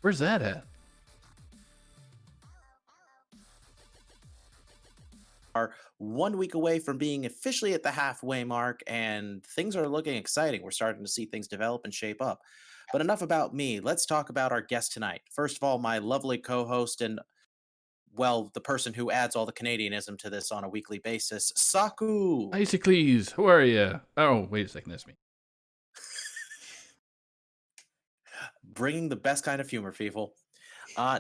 Where's that at? Are 1 week away from being officially at the halfway mark, and things are looking exciting. We're starting to see things develop and shape up. But enough about me. Let's talk about our guest tonight. First of all, my lovely co host and, well, the person who adds all the Canadianism to this on a weekly basis, Saku. Icicles, how are you? Oh, wait a second, that's me. Bringing the best kind of humor, people.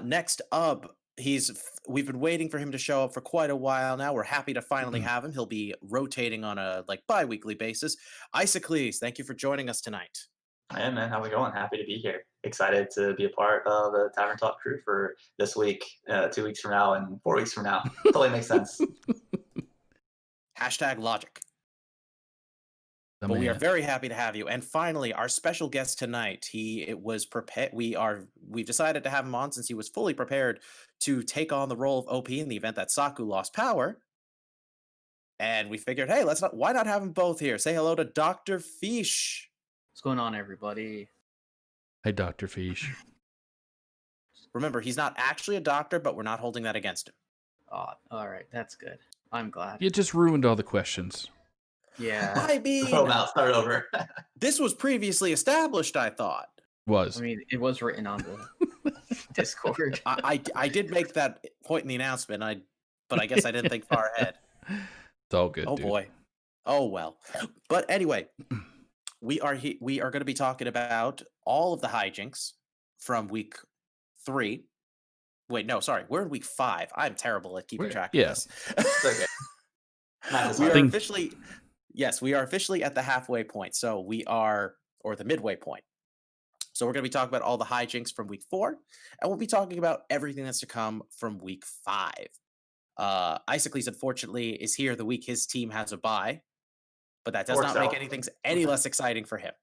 Next up, we've been waiting for him to show up for quite a while now. We're happy to finally have him. He'll be rotating on a bi-weekly basis. Icicles, thank you for joining us tonight. Hey man, how's it going? Happy to be here. Excited to be a part of the Tavern Talk crew for this week, 2 weeks from now, and 4 weeks from now. Totally makes sense. Hashtag logic. The But we are man. very happy to have you. And finally, our special guest tonight. It was prepared. We've decided to have him on since he was fully prepared to take on the role of OP in the event that Saku lost power. And we figured, hey, why not have them both here? Say hello to Doctorfeesh. What's going on, everybody? Hi, Doctorfeesh. Remember, he's not actually a doctor, but we're not holding that against him. Oh, all right, that's good. I'm glad. You just ruined all the questions. Yeah. I mean, Throw them out, start over. this was previously established, I thought. Was. I mean, it was written on the Discord. I did make that point in the announcement, but I guess I didn't think far ahead. It's all good, Oh, dude. boy. Oh, well. But anyway, we are going to be talking about all of the hijinks from week 3. Wait, no, sorry. We're in week 5. I'm terrible at keeping track of this. It's okay. Math is We hard. are officially, yes, we are officially at the halfway point. So or the midway point. So we're going to be talking about all the hijinks from week 4, and we'll be talking about everything that's to come from week 5. Icicles, unfortunately, is here the week his team has a bye, but that does Works not make out. anything any less exciting for him.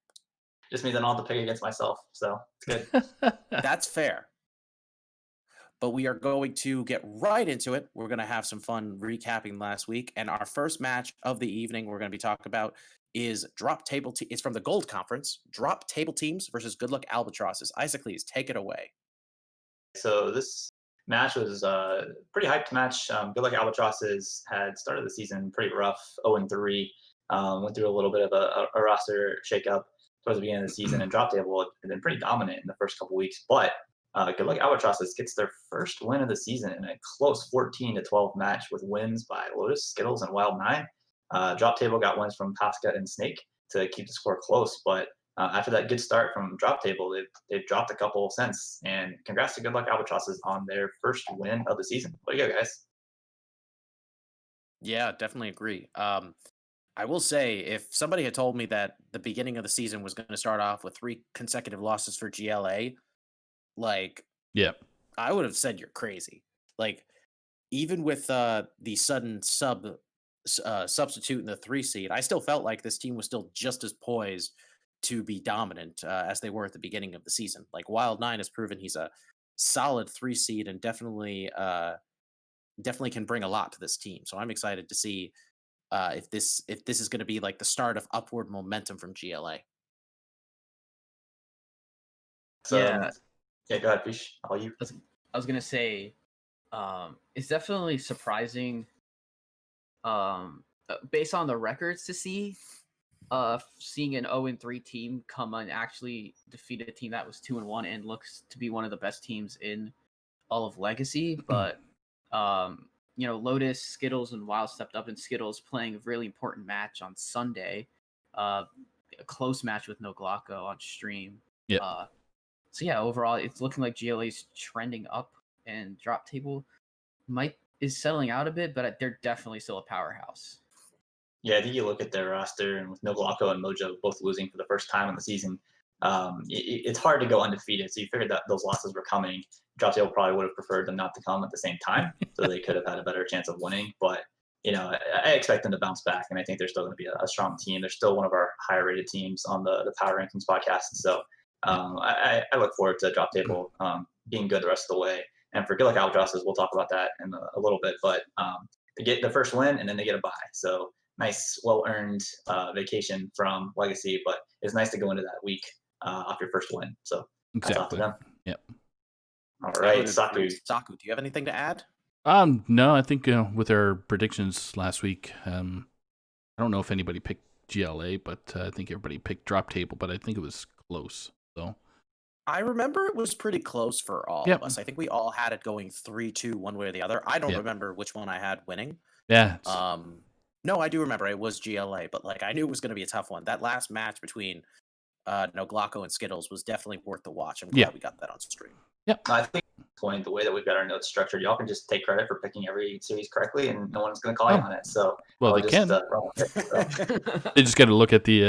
Just means I don't have to pick against myself, so it's good. That's fair. But we are going to get right into it. We're going to have some fun recapping last week, and our first match of the evening we're going to be talking about is it's from the Gold Conference. Drop Table Teams versus Good Luck Albatrosses. Icicles, take it away. So this match was a pretty hyped match. Good Luck Albatrosses had started the season pretty rough, 0-3. Went through a little bit of a roster shakeup towards the beginning of the season, and Drop Table had been pretty dominant in the first couple weeks. But Good Luck Albatrosses gets their first win of the season in a close 14-12 match with wins by Lotus, Skittles, and Wild 9. Drop Table got wins from Pasca and Snake to keep the score close, but after that good start from Drop Table, they've dropped a couple cents. And congrats to Good Luck Albatrosses on their first win of the season. What do you got, guys? Yeah, definitely agree. I will say, if somebody had told me that the beginning of the season was going to start off with 3 consecutive losses for GLA, Yep. I would have said you're crazy. Even with the sudden substitute in the 3 seed, I still felt like this team was still just as poised to be dominant as they were at the beginning of the season. Wild 9 has proven he's a solid 3 seed and definitely can bring a lot to this team. So I'm excited to see if this is going to be the start of upward momentum from GLA. So, Yeah. Yeah, go ahead, Feesh. All you. I was gonna say, it's definitely surprising, based on the records to see, seeing an 0-3 team come and actually defeat a team that was 2-1 and looks to be one of the best teams in all of Legacy. But Lotus, Skittles, and Wild stepped up, and Skittles playing a really important match on Sunday, a close match with No Glocko on stream. Yeah. So yeah, overall, it's looking like GLA's trending up, and Drop Table is settling out a bit, but they're definitely still a powerhouse. Yeah, I think you look at their roster, and with No Glocko and Mojo both losing for the first time in the season, it's hard to go undefeated. So you figured that those losses were coming. Drop Table probably would have preferred them not to come at the same time, so they could have had a better chance of winning. But I expect them to bounce back, and I think they're still going to be a strong team. They're still one of our higher rated teams on the Power Rankings podcast. So I look forward to Drop Table being good the rest of the way. And for Good Luck Albatrosses, we'll talk about that in a little bit. But they get the first win, and then they get a bye. So nice, well-earned vacation from Legacy. But it's nice to go into that week off your first win. So Hats off to Exactly. them. Yep. All I right, would agree. Saku. Saku, do you have anything to add? No, I think with our predictions last week, I don't know if anybody picked GLA, but I think everybody picked Drop Table, but I think it was close. So I remember it was pretty close for all Yep. of us. I think we all had it going 3-2 one way or the other. I don't Yep. remember which one I had winning. yeah, No, I do remember it was GLA, but like I knew it was going to be a tough one. That last match between Noglaco and Skittles was definitely worth the watch. I'm glad Yeah. we got that on stream. I think at this point, the way that we've got our notes structured, y'all can just take credit for picking every series correctly, and no one's going to call you Oh. on it. So well, I'll they just can. run with it. So, They just got to look at the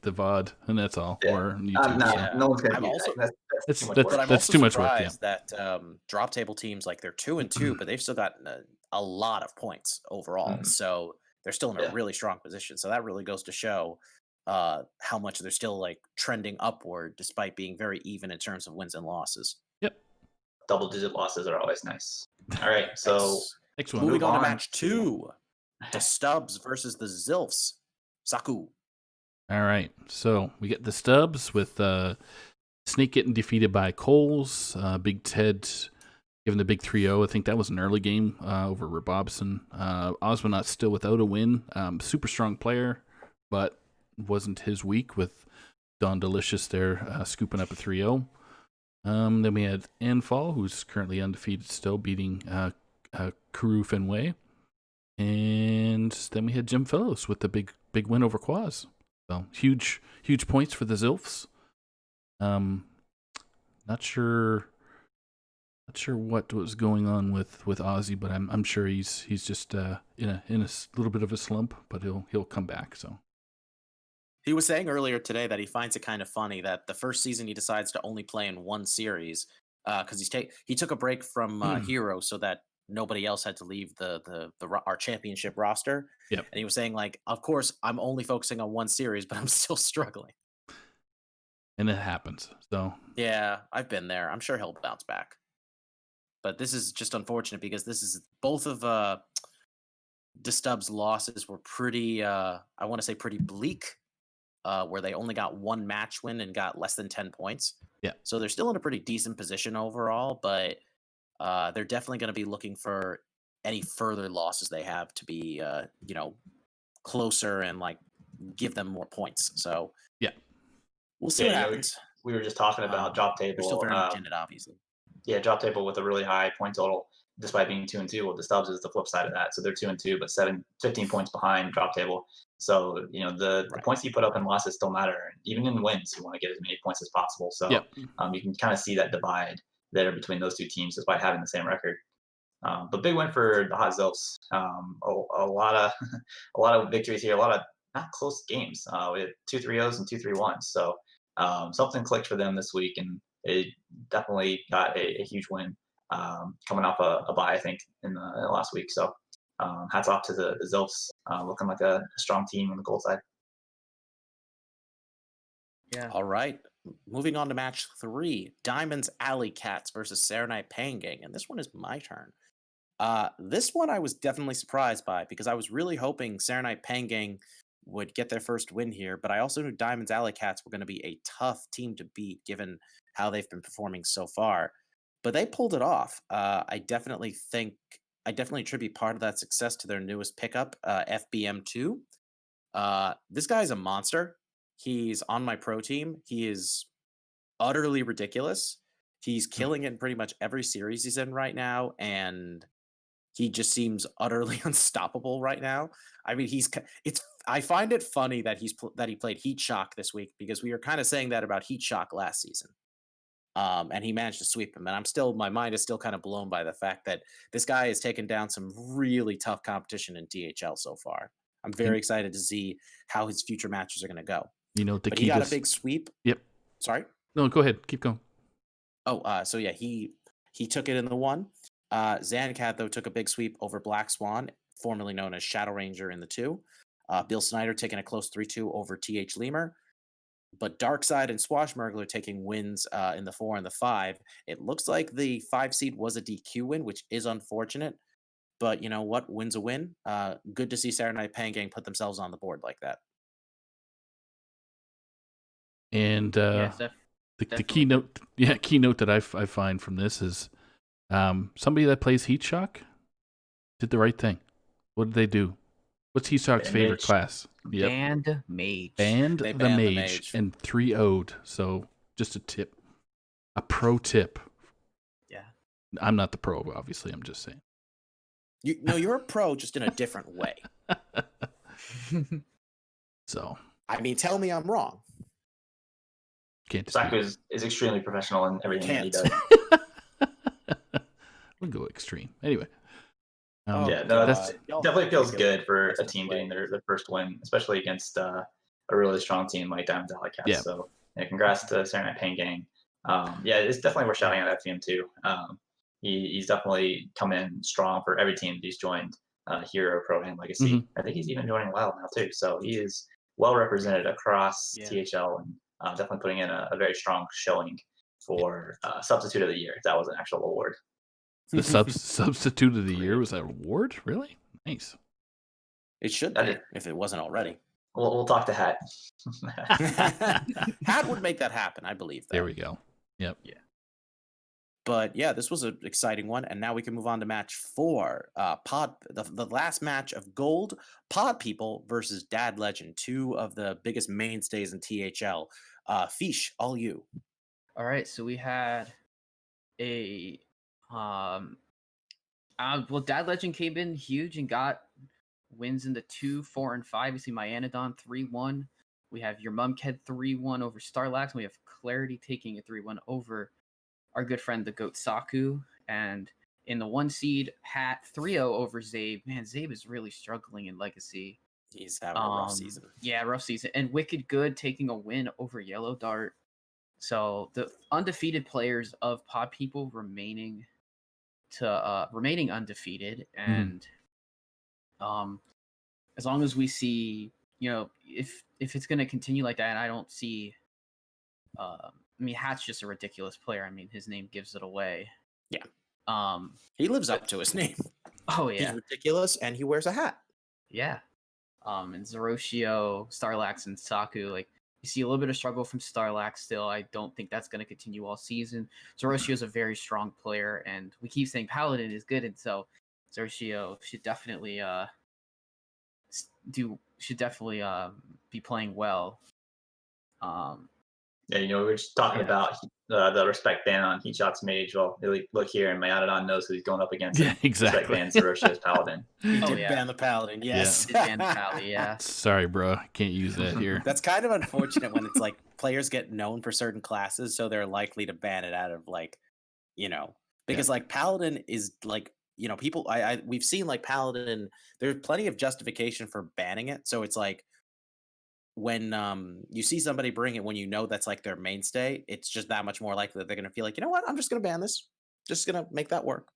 VOD, and that's all. Yeah. Or YouTube. no, so. Yeah. no one's going to I'm do also- that. That's too much That's- work. But I'm That's also too much work, yeah. surprised that drop table teams, like they're 2-2, but they've still gotten a lot of points overall. Mhm. So they're still in a Yeah. really strong position. So that really goes to show how much they're still like trending upward despite being very even in terms of wins and losses. Double-digit losses are always nice. All right, so Nice. Next one. Moving move on to on. match 2. The Stubbs versus the Zilfs. Saku. All right. So we get the Stubbs with Snake getting defeated by Coles. Big Ted giving the big 3-0. I think that was an early game over Robobson. Osmonauts still without a win. Super strong player, but wasn't his week with Don Delicious there scooping up a 3-0. Then we had Anfall, who's currently undefeated still, beating Kuru Fenway. And then we had Jim Fellows with the big win over Quaz. So huge points for the Zilfs. Not sure what was going on with Ozzy, but I'm sure he's just in a little bit of a slump, but he'll come back. So He was saying earlier today that he finds it kind of funny that the first season he decides to only play in one series because he took a break from Hero so that nobody else had to leave our championship roster. Yep. And he was saying like, of course, I'm only focusing on one series, but I'm still struggling. and it happens. So Yeah, I've been there. I'm sure he'll bounce back. But this is just unfortunate because this is both of DeStubbs' losses were pretty I want to say pretty bleak. Where they only got one match win and got less than 10 points. Yeah. So they're still in a pretty decent position overall, but they're definitely going to be looking for any further losses they have to be, closer and like give them more points. So yeah, we'll see what happens. We were just talking about drop They're still table. very much in it, obviously. Yeah, drop table with a really high point total, despite being 2-2. Well, the Stubbs is the flip side of that. So they're 2-2, but 15 points behind drop table. So, the Right. points you put up in losses still matter. Even in wins, you want to get as many points as possible. So Yep. you can kind of see that divide there between those two teams despite having the same record. But big win for the Hot Zilfs. A lot of a lot of victories here, a lot of not close games. We had 2 3-0s and 2 3-1s. So something clicked for them this week, and it definitely got a huge win coming off a bye, I think, in the last week. So hats off to the Zilfs, looking like a strong team on the gold side. Yeah. All right. Moving on to match 3, Diamonds Alley Cats versus Serenite Pangang. And this one is my turn. This one I was definitely surprised by because I was really hoping Serenite Pangang would get their first win here, but I also knew Diamonds Alley Cats were going to be a tough team to beat given how they've been performing so far. But they pulled it off. I definitely attribute part of that success to their newest pickup, FBM2. This guy's a monster. He's on my pro team. He is utterly ridiculous. He's killing it in pretty much every series he's in right now, and he just seems utterly unstoppable right now. I mean, I find it funny that he played Heat Shock this week because we were kind of saying that about Heat Shock last season. And he managed to sweep him. And my mind is still kind of blown by the fact that this guy has taken down some really tough competition in DHL so far. I'm very excited to see how his future matches are going to go. But he got a big sweep. Yep. Sorry? No, go ahead. Keep going. Oh, so yeah, he took it in the 1. Zancat, though, took a big sweep over Black Swan, formerly known as Shadow Ranger, in the 2. Bill Snyder taking a close 3-2 over TH Lemur. But Darkside and Swashmurgler taking wins in the 4 and the 5. It looks like the 5 seed was a DQ win, which is unfortunate. But you know what? Win's a win. Good to see Serenite Pangang put themselves on the board like that. And Yes, The Definitely. keynote that I find from this is somebody that plays Heat Shock did the right thing. What did they do? What's Heat Shock's Band favorite Mage. class? Yep. Banned Mage. Banned They the banned the mage mage. and 3-0'd. So just a tip. A pro tip. Yeah. I'm not the pro, obviously. I'm just saying. You're a pro, just in a different way. So I mean, tell me I'm wrong. can't dispute. Saku is extremely professional in everything that he Can't. does. We'll go extreme. Anyway. Oh, Yeah, no, that's Y'all definitely feels ridiculous. good for That's a the team way. getting their first win, especially against a really strong team like Diamond Valley Cats. Yeah. So congrats to Saturday Night Pain Gang. Yeah, it's definitely worth shouting out FCM too. He's definitely come in strong for every team that he's joined, Hero, Pro, and Legacy. I think he's even joining Wild now too. So he is well represented across Yeah. THL and definitely putting in a very strong showing for Substitute of the Year. That was an actual award. the substitute of the year was that award? Really? Nice. It should That be, is- if it wasn't already. We'll talk to Hat. Hat would make that happen, I believe. That. There we go. Yep. But yeah, this was an exciting one, and now we can move on to match 4. The last match of Gold, Pod People versus Dad Legend, 2 of the biggest mainstays in THL. Feesh, all you. All right, so we had a well, Dad Legend came in huge and got wins in the 2, 4, and 5. We see Myanodon 3-1. We have Your Mum Ked 3-1 over Starlax, and we have Clarity taking a 3-1 over our good friend the Goat Saku. And in the 1 seed, Hat 3-0 over Zabe. Man, Zabe is really struggling in Legacy. He's having a rough season. Yeah, rough season. And Wicked Good taking a win over Yellow Dart. So the undefeated players of Pod People remaining undefeated, and as long as we see, if it's going to continue like that, and I don't see. I mean, Hat's just a ridiculous player. I mean, his name gives it away. Yeah. He lives up to his name. Oh yeah, He's ridiculous, and he wears a hat. yeah. And Zoroshio, Starlax, and Saku, like, you see a little bit of struggle from Starlax still. I don't think that's going to continue all season. Zoroshio is a very strong player, and we keep saying Paladin is good, and so Zoroshio should definitely be playing well. Yeah, we were just talking about the respect ban on Heat Shock's Mage. Well, look here, and Myanodon knows who he's going up against. Yeah, exactly. Respect ban Zoroshio's Paladin. He did ban the Paladin, yes. Did ban the Pally, yeah. Sorry, bro. Can't use that here. That's kind of unfortunate when it's like players get known for certain classes, so they're likely to ban it out of because like Paladin is like, people we've seen like Paladin, there's plenty of justification for banning it. So it's like when you see somebody bring it when that's like their mainstay, it's just that much more likely that they're gonna feel like, you know what, I'm just gonna ban this. Just gonna make that work.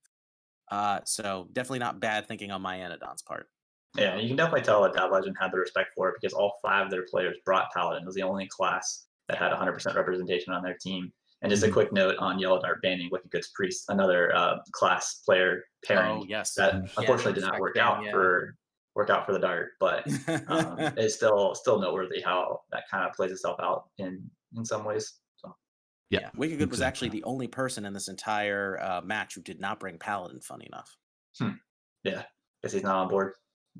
So definitely not bad thinking on Myanodon's part. Yeah, you can definitely tell that Dad Legend had the respect for it because all 5 of their players brought Paladin. It was the only class that had 100% representation on their team. And just a quick note on Yellow Dart banning Wicked Good's Priest, another class player pairing Oh yes. that unfortunately did not respect work ban, out yeah. for the Dart, but it's still noteworthy how that kind of plays itself out in some ways. So Yeah. Wicked Good was exactly. actually the only person in this entire match who did not bring Paladin, funny enough. yeah, guess he's not on board.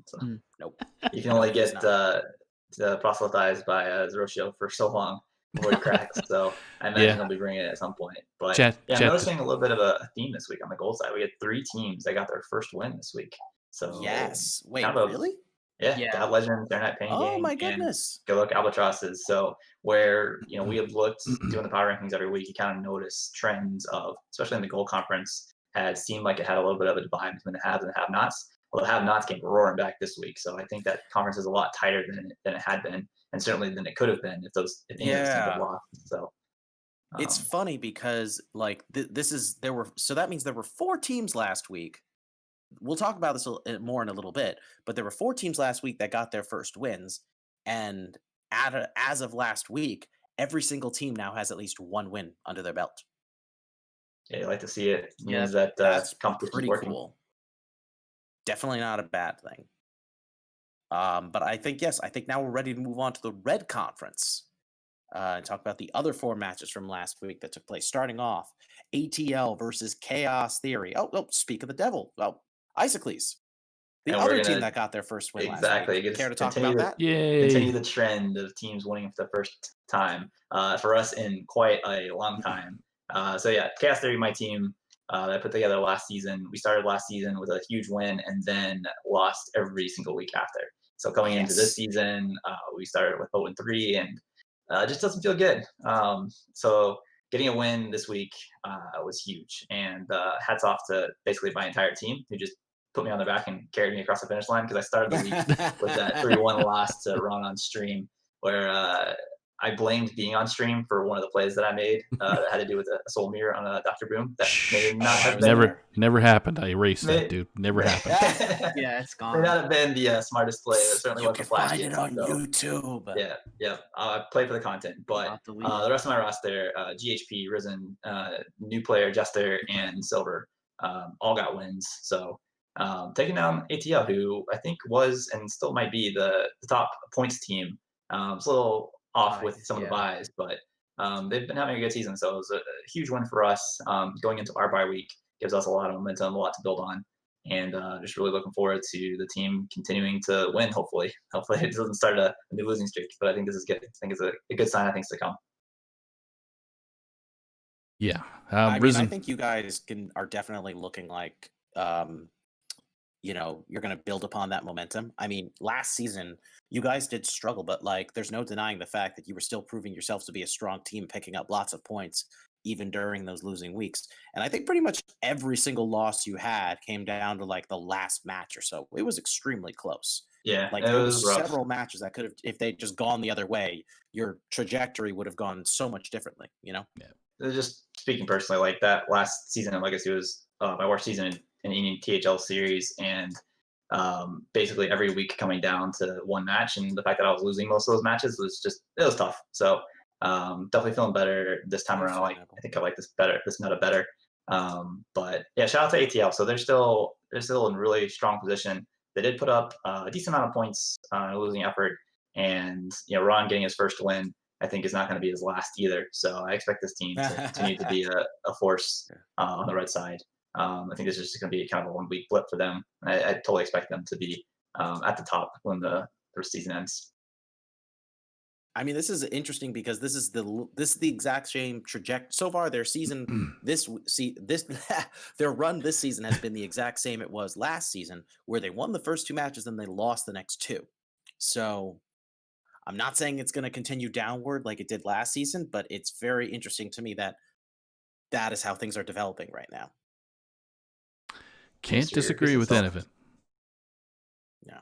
So Nope. you can only No, he's get proselytized by Zoroshio for so long before he cracks. So I imagine he'll be bringing it at some point. But I'm noticing a little bit of a theme this week on the gold side. We had 3 teams that got their first win this week. So yes. Wait, kind of really? Yeah, Dad Legend, Saturday Night Pain Gang. Oh my goodness. Go look Albatrosses. So where we have looked doing the power rankings every week, you kind of notice trends of, especially in the gold conference, had seemed like it had a little bit of a divide between the haves and the have-nots. Well, the have-nots came roaring back this week, so I think that conference is a lot tighter than it had been, and certainly than it could have been if any of those teams had lost. So it's funny because like that means there were 4 teams last week. We'll talk about this more in a little bit, but there were 4 teams last week that got their first wins, and as of last week, every single team now has at least 1 win under their belt. Yeah, you like to see it. Yeah, means that That's competition's pretty working. cool. Definitely not a bad thing. But I think now we're ready to move on to the red conference. and talk about the other 4 matches from last week that took place. Starting off, ATL versus Chaos Theory. Oh, speak of the devil. Oh, Icicles, the And we're other team gonna that got their first win last exactly week. Care to talk continue about the that? Yay! trend of teams winning for the first time for us in quite a long time. So yeah, Chaos Theory, my team that I put together last season. We started last season with a huge win and then lost every single week after. So coming into this Yes. season, we started with 0-3 and just doesn't feel good. So getting a win this week was huge, and hats off to basically my entire team who just put me on their back and carried me across the finish line because I started the week with that 3-1 loss to Ron on stream, where I blamed being on stream for one of the plays that I made that had to do with a soul mirror on a Dr. Boom that may not have been never happened. I erased that, dude. Never happened. Yeah, it's may gone. not have been the smartest play. That certainly You wasn't can find flashy. it on So, YouTube. yeah. I play for the content, but Not deleted. the rest of my roster, GHP, Risen, new player, Jester, and Silver, all got wins. So taking down ATL, who I think was and still might be the top points team. It's a little off with some of the buys, but they've been having a good season. So it was a huge win for us. Going into our bye week gives us a lot of momentum, a lot to build on. And just really looking forward to the team continuing to win. Hopefully it doesn't start a new losing streak. But I think this is good. I think it's a good sign of things to come. Yeah. I mean, Risen. I think you guys are definitely looking like, you're going to build upon that momentum. I mean, last season, you guys did struggle, but like, there's no denying the fact that you were still proving yourselves to be a strong team, picking up lots of points, even during those losing weeks. And I think pretty much every single loss you had came down to like the last match or so. It was extremely close. Yeah, Like, it there was was rough. several matches that could have, if they'd just gone the other way, your trajectory would have gone so much differently, Just speaking personally, like that last season of Legacy was my worst season in any THL series, and basically every week coming down to one match, and the fact that I was losing most of those matches was it was tough. So definitely feeling better this time around. I think I like this meta better. But yeah, shout out to ATL. So they're still in really strong position. They did put up a decent amount of points on a losing effort, and Ron getting his first win, I think, is not going to be his last either. So I expect this team to continue to be a force on the red side. I think this is just going to be kind of a 1 week blip for them. I totally expect them to be at the top when the season ends. I mean, this is interesting because this is the exact same trajectory so far. Their season their run this season has been the exact same it was last season, where they won the first 2 matches and they lost the next 2. So I'm not saying it's going to continue downward like it did last season, but it's very interesting to me that is how things are developing right now. Can't disagree with any of it. No.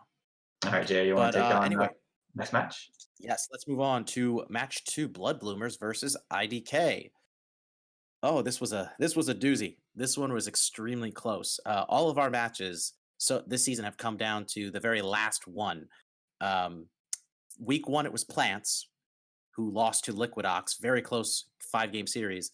All right, Jay, you want to take on anyway, next match? Yes, let's move on to match 2, Blood Bloomers versus IDK. Oh, this was a doozy. This one was extremely close. All of our matches this season have come down to the very last one. Week 1, it was Plants, who lost to Liquidox, very close 5-game series.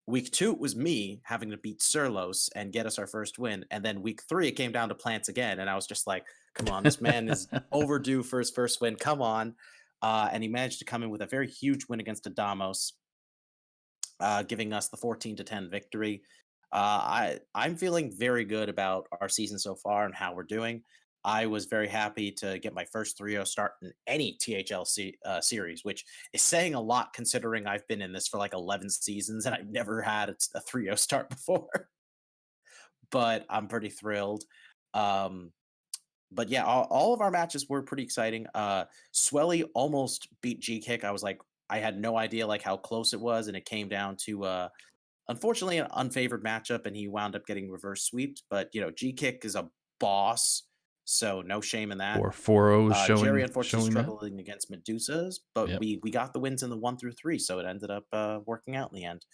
Week 2, it was me having to beat Surlos and get us our first win. And then week 3, it came down to Plants again. And I was just like, come on, this man is overdue for his first win. Come on. And he managed to come in with a very huge win against Adamos, giving us the 14-10 victory. I'm feeling very good about our season so far and how we're doing. I was very happy to get my first 3-0 start in any THL series, which is saying a lot considering I've been in this for like 11 seasons and I've never had a 3-0 start before. But I'm pretty thrilled. But yeah, all of our matches were pretty exciting. Swelly almost beat G-Kick. I had no idea like how close it was, and it came down to unfortunately an unfavored matchup, and he wound up getting reverse sweeped. But G-Kick is a boss, so no shame in that. Or 4-0 showing Jerry unfortunately showing struggling against Medusas, but Yep. we got the wins in the 1 through 3, so it ended up working out in the end.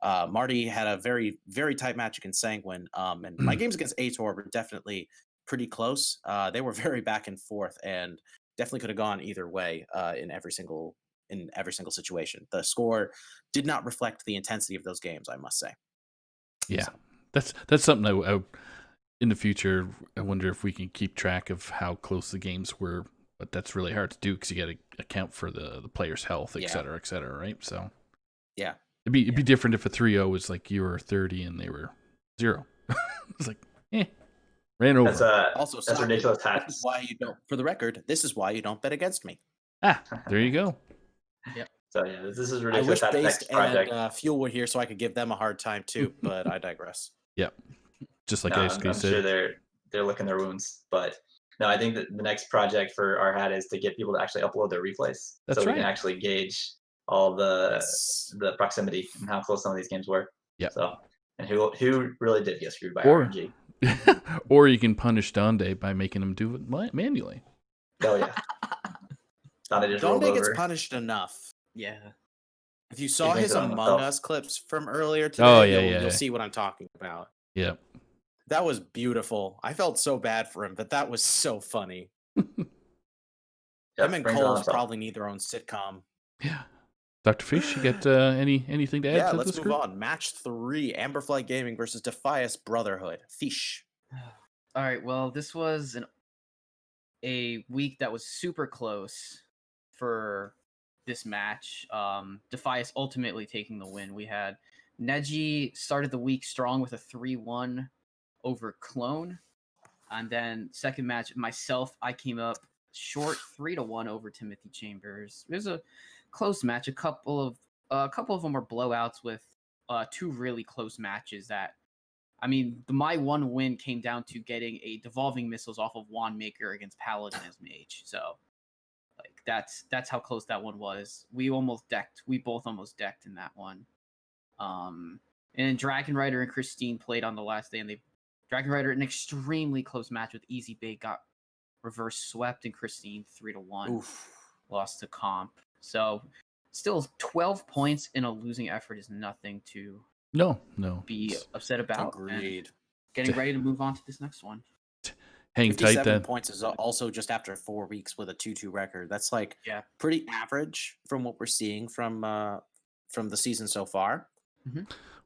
Marty had a very, very tight match against Sanguine, and my games against Ator were definitely pretty close. They were very back and forth, and definitely could have gone either way in every single situation. The score did not reflect the intensity of those games, I must say. Yeah, So. that's something I in the future. I wonder if we can keep track of how close the games were but that's really hard to do because you got to account for the player's health, et Yeah. cetera, right? So Yeah. it'd be different if a 3-0 was like you were 30 and they were 0. It's like, ran over. Also, That's Saku, ridiculous this tax. is why you don't. For the record, this is why you don't bet against me. There you go. So yeah, this is I ridiculous wish tax Based project. and Fuel were here so I could give them a hard time too, but I digress. Yep. Just like No, Icicles I'm said. sure they're licking their wounds, but no, I think that the next project for our hat is to get people to actually upload their replays, That's so we right. can actually gauge all the Yes. proximity and how close some of these games were. Yep. So, and who really did get screwed by Or- RNG? Or you can punish Donde by making him do it manually. Oh yeah. Donde just rolled Donde gets over. punished enough. Yeah. If you saw makes his it on Among himself. Us clips from earlier today, Oh, yeah, you'll yeah. see what I'm talking about. Yep. That was beautiful. I felt so bad for him, but that was so funny. Yep, Him and brings it on Cole's himself. probably need their own sitcom. Yeah. Doctorfeesh, you got anything to add Yeah, to let's this move group? on. Match 3, Amberflight Gaming versus Defias Brotherhood. Feesh. All right. Well, this was a week that was super close for this match. Defias ultimately taking the win. We had Neji started the week strong with a 3-1 over Clone. And then second match, myself, I came up short 3-1 over Timothy Chambers. It was a close match. A couple of them were blowouts with 2 really close matches that, I mean, my one win came down to getting a devolving missiles off of Wand Maker against Paladin as mage. So like that's how close that one was. We both almost decked in that one. And Dragon Rider and Christine played on the last day, and Dragon Rider, an extremely close match with Easy Bait, got reverse swept, and Christine 3-1 Oof. lost to Comp. So still 12 points in a losing effort is nothing to No. be upset about. and Agreed. Getting ready to move on to this next one. Hang tight 57 then. points is also just after 4 weeks with a 2-2 record. That's like Yeah. pretty average from what we're seeing from the season so far.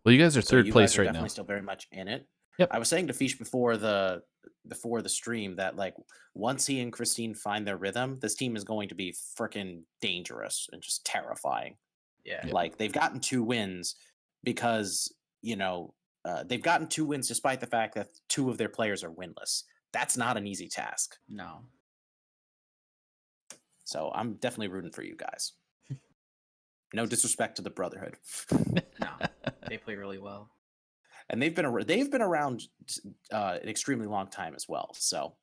Well, you guys are So third you place guys are right definitely now. still very much in it. Yep. I was saying to Feesh before the stream that like once he and Christine find their rhythm, this team is going to be freaking dangerous and just terrifying. Yeah. Yep. Like they've gotten 2 wins because they've gotten 2 wins despite the fact that 2 of their players are winless. That's not an easy task. No. So I'm definitely rooting for you guys. No disrespect to the Brotherhood. No. They play really well. And they've been around an extremely long time as well. So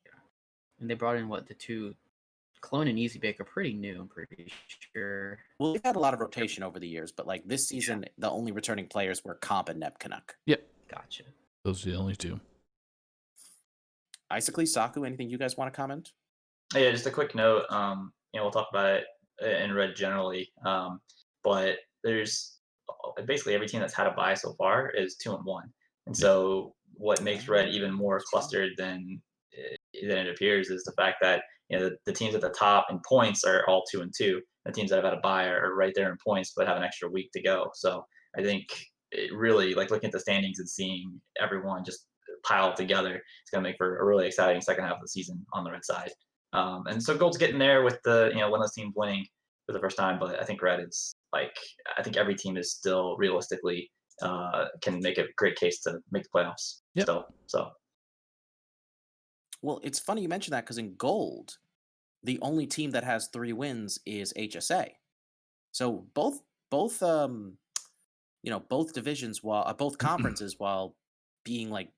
And they brought in the 2 Clone and Easy Bake are pretty new, I'm pretty sure. well, we've had a lot of rotation over the years, but like this season, the only returning players were Comp and Nepcanuck. Yep. Gotcha. Those are the only 2. Icicles, Saku, anything you guys want to comment? Yeah, just a quick note. We'll talk about it in red generally, but there's basically every team that's had a bye so far is 2-1, and so what makes red even more clustered than it appears is the fact that the teams at the top in points are all 2-2. The teams that have had a bye are right there in points, but have an extra week to go. So I think it really, like looking at the standings and seeing everyone just pile together, it's going to make for a really exciting second half of the season on the red side. And so gold's getting there with the winless teams winning for the first time, but I think red is I think every team is still realistically can make a great case to make the playoffs. Yep. So Well, it's funny you mention that because in gold, the only team that has 3 wins is HSA. So both divisions, while both conferences, while being like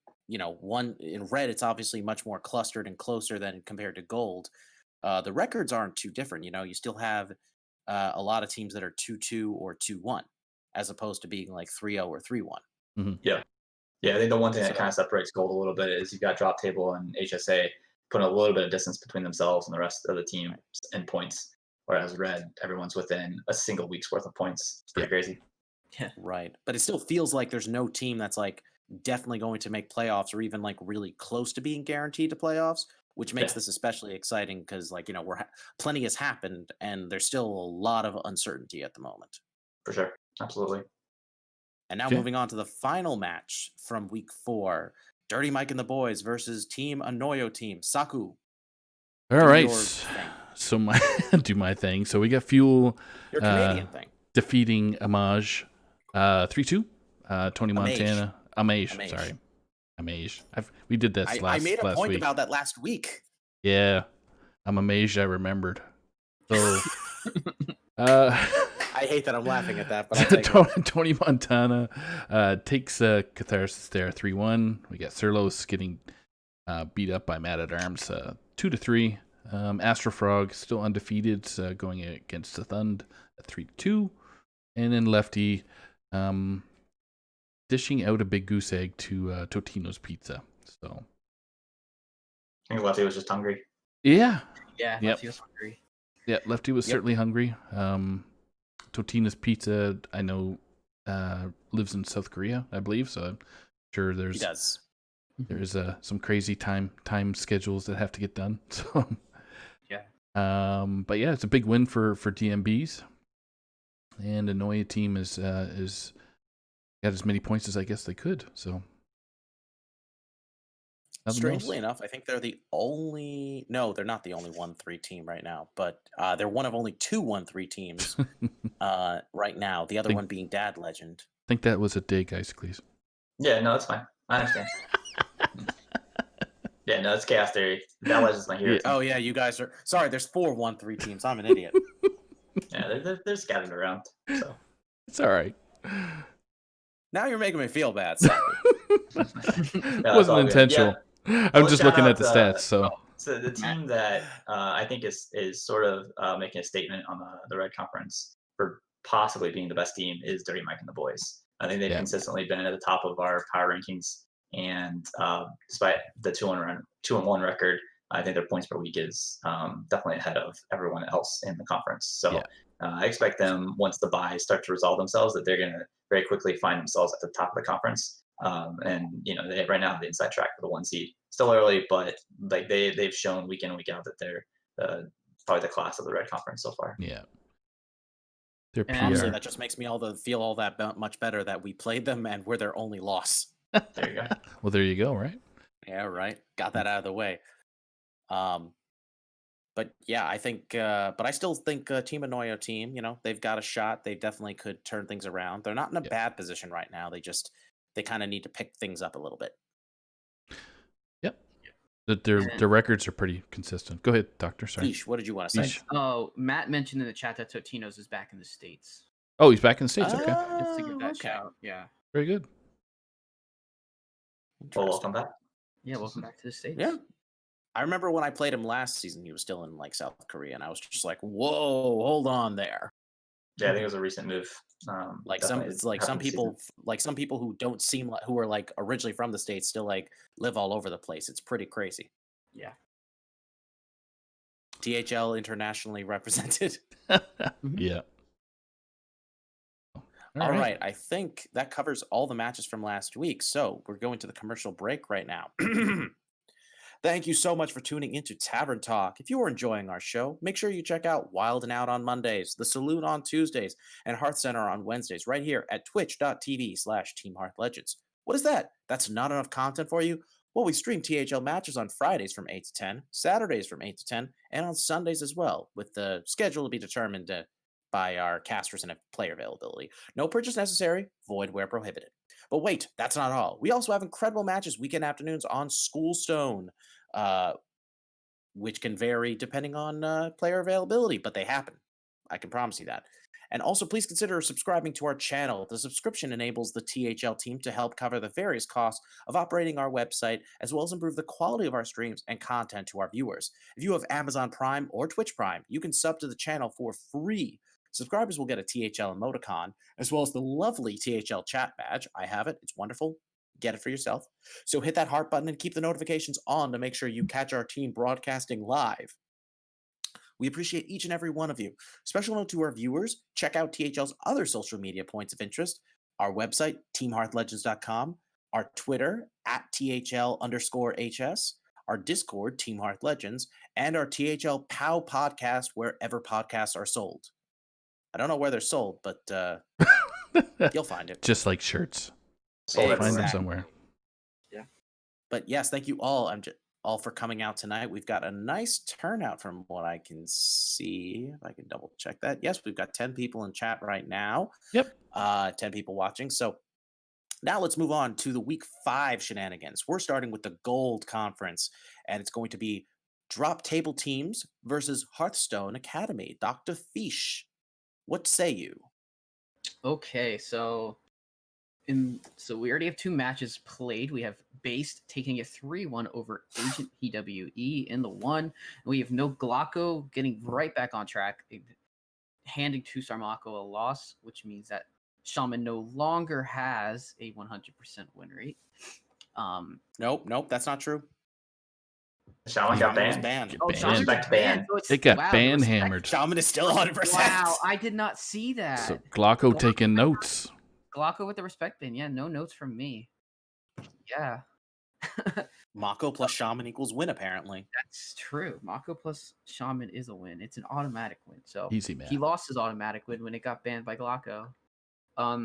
one in red, it's obviously much more clustered and closer than compared to gold. The records aren't too different. You still have a lot of teams that are 2-2 or 2-1, as opposed to being like 3-0 or 3-1. Yeah, I think the one thing that So- kind of separates gold a little bit is you've got drop table and HSA putting a little bit of distance between themselves and the rest of the team in points, whereas red, everyone's within a single week's worth of points. It's pretty crazy. Right. But it still feels like there's no team that's like definitely going to make playoffs or even like really close to being guaranteed to playoffs, which makes this especially exciting because plenty has happened and there's still a lot of uncertainty at the moment. For sure. Absolutely. And now Okay. moving on to the final match from week 4, Dirty Mike and the boys versus Team Anoyo Team. Saku. All do right. your thing. So do my thing. So we got Fuel Your Canadian thing. defeating Amage 3-2. Tony Amage. Montana. Amage. Amage. Sorry. Amage. We did this I made a last point week. about that last week. Yeah. I'm amazed I remembered. So I hate that I'm laughing at that, but I'll take it. Tony Montana takes Catharsis there 3-1. We got Surlos getting beat up by Mad at Arms 2-3. Astrofrog still undefeated, going against the Thund at 3-2. And then Lefty dishing out a big goose egg to Totino's Pizza. So I think Lefty was just hungry. yeah. Yeah, Yep. Lefty was hungry. Yeah, Lefty was certainly hungry. Totina's Pizza, I know, lives in South Korea, I believe. So I'm sure He does. there's some crazy time schedules that have to get done. So Yeah. but yeah, it's a big win for DMBs, and the Noia team is got as many points as I guess they could. So nothing Strangely else. enough, I think they're the only. No, they're not the only 1-3 team right now, but they're one of only 2 1-3 teams right now. The other one being Dad Legend. I think that was a dig, Icicles. Yeah, no, that's fine. I understand. Yeah, no, it's chaos theory. That was just my hero. Oh yeah, you guys are sorry. There's 4 1-3 teams. I'm an idiot. Yeah, they're scattered around. So It's all right. Now you're making me feel bad. Saku. no, It that's wasn't all good. intentional. Yeah. I'm Well, just shout looking out at the stats. So So the team that I think is sort of making a statement on the Red Conference for possibly being the best team is Dirty Mike and the boys. I think they've consistently been at the top of our power rankings, and despite the 2-1 record, I think their points per week is definitely ahead of everyone else in the conference. So I expect them, once the buys start to resolve themselves, that they're going to very quickly find themselves at the top of the conference. And they right now have the inside track for the 1 seed. Still early, but like they've shown week in and week out that they're probably the class of the Red Conference so far. yeah, their And PR. Honestly, that just makes me feel all that much better that we played them and we're their only loss. There you go. Well, there you go. Right. Yeah, right. Got that out of the way. But yeah, I think, but I still think Team Anoyo team, they've got a shot. They definitely could turn things around. They're not in a bad position right now. They kind of need to pick things up a little bit. Yep. Their records are pretty consistent. Go ahead, Doctor. Sorry. Feesh, what did you want to say? Feesh. Oh, Matt mentioned in the chat that Totino's is back in the States. Oh, he's back in the States. Okay. Just to give that okay. shout. Yeah. Very good. Well, welcome back. Yeah, welcome back to the States. Yeah. I remember when I played him last season, he was still in like South Korea, and I was just like, "Whoa, hold on there." Yeah, I think it was a recent move. Some people who don't seem like who are like originally from the States still like live all over the place. It's pretty crazy. Yeah. THL internationally represented. Yeah. All right. I think that covers all the matches from last week. So we're going to the commercial break right now. Thank you so much for tuning into Tavern Talk. If you are enjoying our show, make sure you check out Wild and Out on Mondays, The Saloon on Tuesdays, and Hearth Center on Wednesdays right here at twitch.tv/Team Hearth Legends. What is that? That's not enough content for you? Well, we stream THL matches on Fridays from 8 to 10, Saturdays from 8 to 10, and on Sundays as well, with the schedule to be determined by our casters and player availability. No purchase necessary, void where prohibited. But wait, that's not all. We also have incredible matches weekend afternoons on Schoolstone, which can vary depending on player availability, but they happen. I can promise you that. And also, please consider subscribing to our channel. The subscription enables the THL team to help cover the various costs of operating our website, as well as improve the quality of our streams and content to our viewers. If you have Amazon Prime or Twitch Prime, you can sub to the channel for free. Subscribers will get a THL emoticon, as well as the lovely THL chat badge. I have it. It's wonderful. Get it for yourself. So hit that heart button and keep the notifications on to make sure you catch our team broadcasting live. We appreciate each and every one of you. Special note to our viewers, check out THL's other social media points of interest, our website, teamhearthlegends.com, our Twitter, @THL_HS, our Discord, Team Hearth Legends, and our THL POW podcast wherever podcasts are sold. I don't know where they're sold, but you'll find it. Just like shirts. Sold Find them Exactly. somewhere. But yes, thank you all. all for coming out tonight. We've got a nice turnout from what I can see. If I can double check that. Yes, we've got 10 people in chat right now. Yep. 10 people watching. So now let's move on to the week 5 shenanigans. We're starting with the Gold Conference, and it's going to be drop table teams versus Hearthstone Academy. Doctorfeesh, what say you? Okay, so we already have 2 matches played. We have Based taking a 3-1 over Agent PWE in the 1. And we have No Glocko getting right back on track, handing 2-star Mako a loss, which means that Shaman no longer has a 100% win rate. Nope, that's not true. Shaman got Shaman was banned. banned. Oh, Banned. Shaman Back got to ban. banned. So it's, It got wow, ban the respect- hammered. Shaman is still 100%. Wow, I did not see that. So Glocko taking notes. Glocko with the respect bin. Yeah, no notes from me. Yeah. Mako plus Shaman equals win, apparently. That's true. Mako plus Shaman is a win. It's an automatic win. So Easy, man. he lost his automatic win when it got banned by Glocko.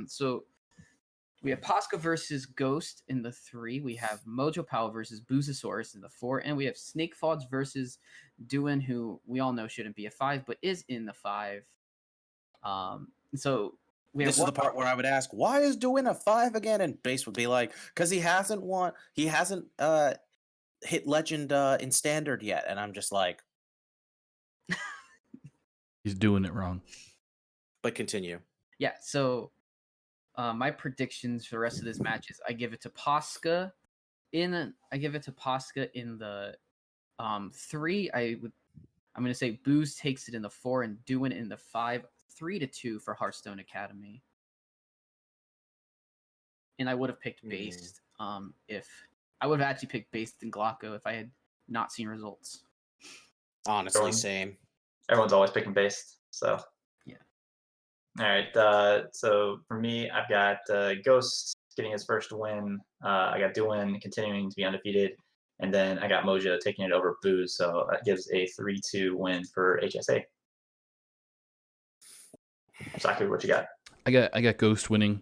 So we have Posca versus Ghost in the 3. We have Mojo Pow versus Boozosaurus in the 4. And we have Snake Fods versus Duin, who we all know shouldn't be a 5, but is in the 5. So we have This is the part where I would ask, why is doing a 5 again? And Base would be like, because he hasn't hit legend in standard yet. And I'm just like, He's doing it wrong. but continue. Yeah, so my predictions for the rest of this match is I give it to Posca in the 3. I'm gonna say Booze takes it in the 4 and Doin in the 5, 3-2 for Hearthstone Academy. And I would have picked Based if I would have actually picked Based and Glocko if I had not seen results. Honestly, same. Everyone's always picking Based, so. Yeah. All right, so for me, I've got Ghost getting his first win. I got Duin continuing to be undefeated. And then I got Mojo taking it over Booze, so that gives a 3-2 win for HSA. Saku, what you got? I got Ghost winning.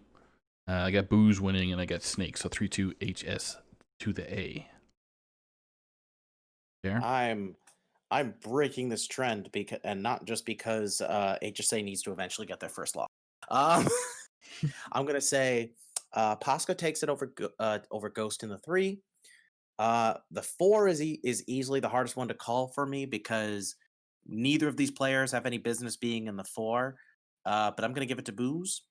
I got Booze winning, and I got Snake. So 3-2 HS to the A. There. I'm breaking this trend and not just because HSA needs to eventually get their first loss. I'm gonna say Posca takes it over Ghost in the 3. The 4 is easily the hardest one to call for me because neither of these players have any business being in the 4. But I'm going to give it to Booze.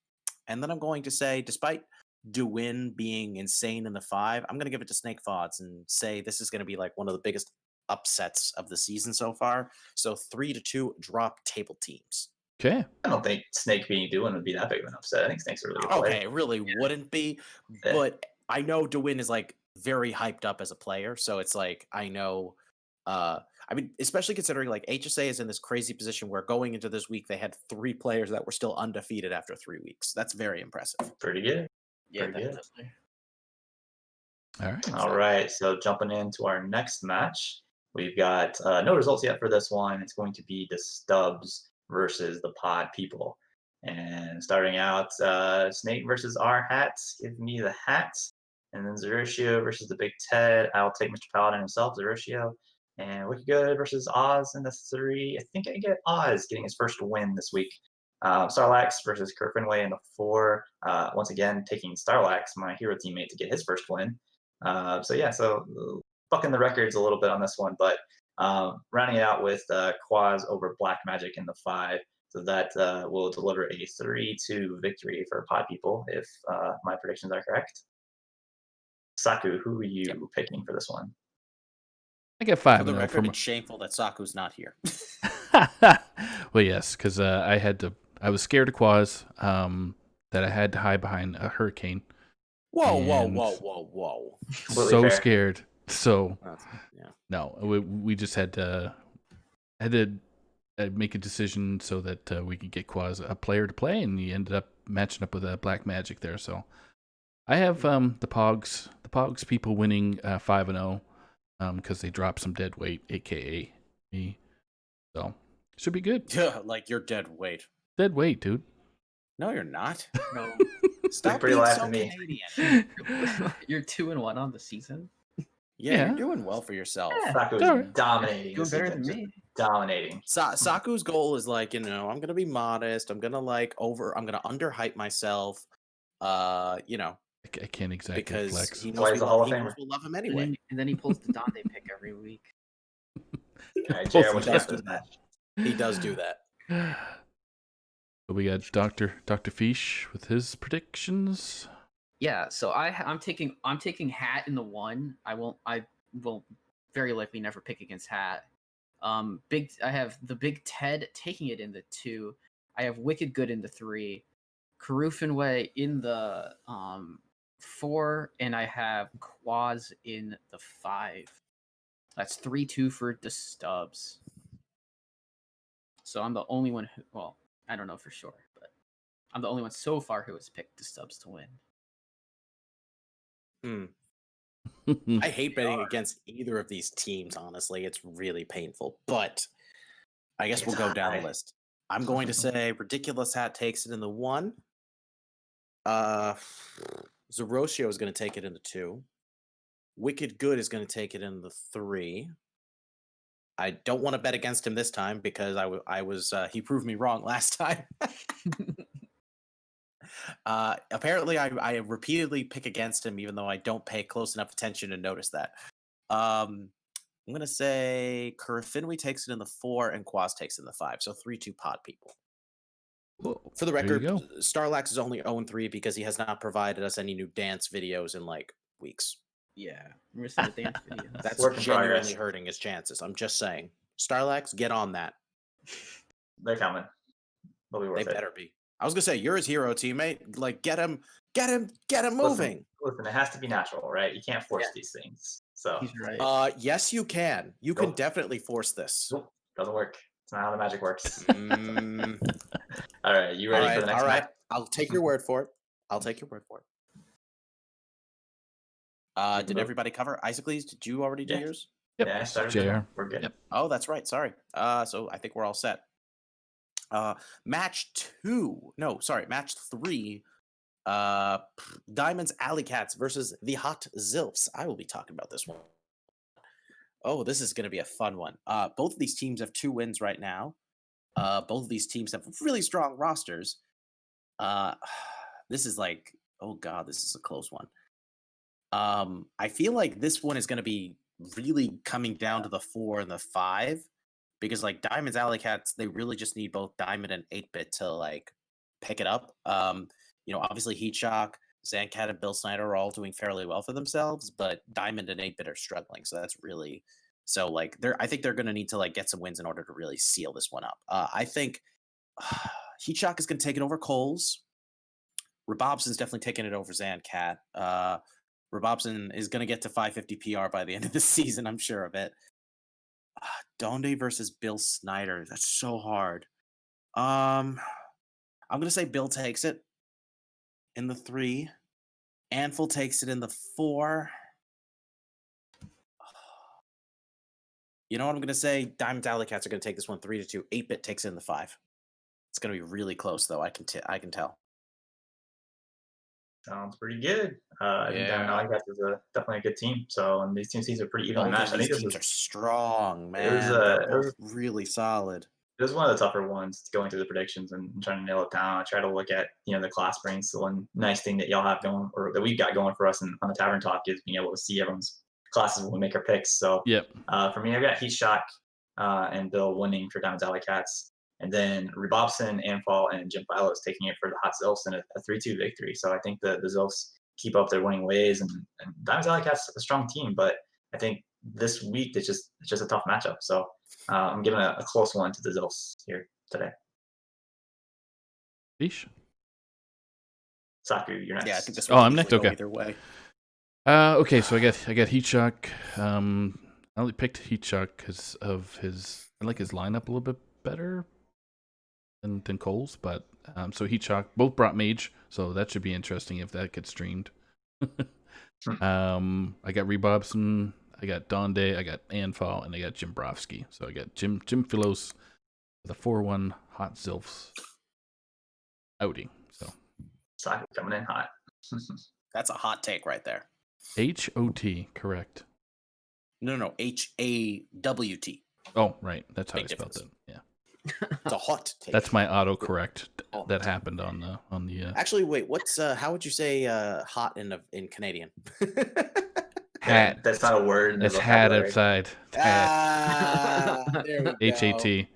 And then I'm going to say, despite Duin being insane in the 5, I'm going to give it to Snake Fods and say this is going to be like one of the biggest upsets of the season so far. So 3-2 drop table teams. Okay. I don't think Snake being Duin would be that big of an upset. I think Snake's a really good player. Okay, it really wouldn't be. Yeah. But I know Duin is like very hyped up as a player. So it's like, I know, I mean, especially considering like HSA is in this crazy position where going into this week, they had 3 players that were still undefeated after 3 weeks. That's very impressive. Pretty good. Yeah, Pretty good. definitely. All right. All right, so jumping into our next match, we've got no results yet for this one. It's going to be the Stubbs versus the Pod People. And starting out, Snake versus R Hats. Give me the Hats. And then Zerutio versus the Big Ted. I'll take Mr. Paladin himself, Zerutio. And Wicked Good versus Oz in the 3. I think I get Oz getting his first win this week. Starlax versus Kerfinway in the 4. Once again, taking Starlax, my hero teammate, to get his first win. So bucking the records a little bit on this one, but rounding it out with Quaz over Black Magic in the 5. So that will deliver a 3-2 victory for Pod People if my predictions are correct. Saku, who are you picking for this one? I got For 5 the now. record, it's shameful that Saku's not here. Well, yes, because I was scared of Quaz, that I had to hide behind a hurricane. Whoa. Completely So fair. scared. So Yeah. no, we just had to make a decision so that we could get Quaz a player to play, and he ended up matching up with Black Magic there. So I have the Pogs people winning 5-0 because they dropped some dead weight, aka me. So should be good. Yeah, like you're dead weight. Dead weight, dude. No, you're not. No, Stop pretty being loud so to me. Canadian. you're 2-1 on the season. Yeah, Yeah. you're doing well for yourself. Yeah. Saku is Alright. dominating. Doing this better season, than just me. Dominating. Saku's goal is like, I'm gonna be modest. I'm gonna underhype myself. I can't exactly Because flex. he That's why knows he's a Hall of he knows Famer. we'll love him And anyway. then he pulls the Dante pick every week. All right, Both JR, of what you them. got for this match? He does do that. So we got Doctorfeesh with his predictions. Yeah, so I'm taking Hat in the 1. I will very likely never pick against Hat. I have the Big Ted taking it in the 2. I have Wicked Good in the 3. Karufinway in the 4, and I have Quaz in the 5. That's 3-2 for the Stubbs. So I'm the only one who, well, I don't know for sure, but I'm the only one so far who has picked the Stubbs to win. I hate betting against either of these teams, honestly. It's really painful. But I guess we'll go down the list. I'm going to say Ridiculous Hat takes it in the 1. Zeroshio is going to take it in the 2. Wicked Good is going to take it in the 3. I don't want to bet against him this time because he proved me wrong last time. Apparently, I repeatedly pick against him, even though I don't pay close enough attention to notice that. I'm gonna say Kurafinwi takes it in the 4 and Quaz takes it in the 5. So 3-2 pod people. Whoa, For the there you record, go. Starlax is only 0-3 because he has not provided us any new dance videos in like weeks. Yeah, we're missing the dance video. That's Work in genuinely progress. hurting his chances. I'm just saying. Starlax, get on that. They're coming. They'll be They worth it. better be. I was gonna say you're his hero, teammate. Like, get him moving. Listen, it has to be natural, right? You can't force these things. So He's right. Yes, you can. You can Nope. definitely force this. nope, doesn't work. It's not how the magic works. Mm, All right, you ready for the next all right. match? I'll take your word for it. Did everybody cover Icicles? Did you already do Yeah. yours? Yep. Yeah, I started JR. with that. We're good. Yep. Oh, that's right. Sorry. So I think we're all set. Match 3. Diamonds Alley Cats versus the Hot Zilfs. I will be talking about this one. Oh, this is going to be a fun one. Both of these teams have 2 wins right now. Both of these teams have really strong rosters. This is like, oh god, this is a close one. I feel like this one is going to be really coming down to the 4 and the 5 because like Diamond's Alley Cats, they really just need both Diamond and 8-Bit to like pick it up. Obviously Heat Shock, Zancat, and Bill Snyder are all doing fairly well for themselves, but Diamond and 8-Bit are struggling. So that's really I think they're going to need to like get some wins in order to really seal this one up. I think Heat Shock is going to take it over Coles. Rabobson's definitely taking it over Zancat. Rabobson is going to get to 550 PR by the end of the season, I'm sure of it. Donde versus Bill Snyder. That's so hard. I'm going to say Bill takes it in the 3. Anful takes it in the 4. You know what I'm going to say? Diamond Alley Cats are going to take this one 3-2. 8-Bit takes it in the 5. It's going to be really close, though. I can tell. Sounds pretty good. Diamond Alley Cats is definitely a good team. So and these two teams are pretty evenly Both matched. of I think these this teams was are strong, man. it was, They're it both was really solid. it was one of the tougher ones going through the predictions and trying to nail it down. I try to look at the class brings. The one nice thing that y'all have going or that we've got going for us on the Tavern Talk is being able to see everyone's classes when we make our picks. So Yep. for me, I got Heat Shock and Bill winning for Diamond Alley Cats. And then Rebobson, Anfall, and Jim Philos taking it for the Hot Zilfs in a 3-2 victory. So I think the Zilfs keep up their winning ways. And Diamond Alley Cats a strong team, but I think this week it's just a tough matchup. So I'm giving a close one to the Zilfs here today. Feesh. Saku, you're next. Yeah, I think this Oh, one I'm can next, go okay. either way. Okay, so I got Heat Shock. I only picked Heat Shock because of I like his lineup a little bit better than Cole's, but so Heat Shock both brought Mage, so that should be interesting if that gets streamed. I got Rebobson, I got Donde, I got Anfall, and I got Jimbrovsky. So I got Jim Philos with a 4-1 Hot Zilfs outing. So Saku coming in hot. That's a hot take right there. HOT, correct. No, HAWT. Oh, right. That's how Big I spelled it. difference. Yeah. It's a hot take. That's my autocorrect Oh. that happened on the Actually, wait. What's how would you say hot in Canadian? hat. That's not a word in the It's hat vocabulary. outside. Hat. There we go. HAT.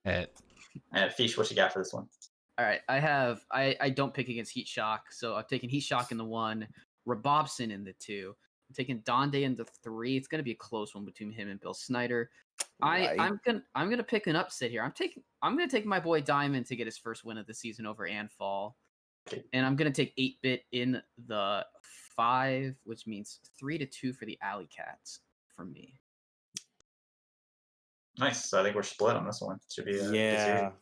Hat. And Feesh, what you got for this one? All right, I don't pick against Heat Shock, so I'm taking Heat Shock in the 1, Rabobson in the 2. I'm taking Donde in the 3. It's gonna be a close one between him and Bill Snyder. Right. I'm gonna pick an upset here. I'm gonna take my boy Diamond to get his first win of the season over Anfall. And I'm gonna take 8-Bit in the 5, which means 3-2 for the Alley Cats for me. Nice. So I think we're split on this one. Should be a good Yeah. series.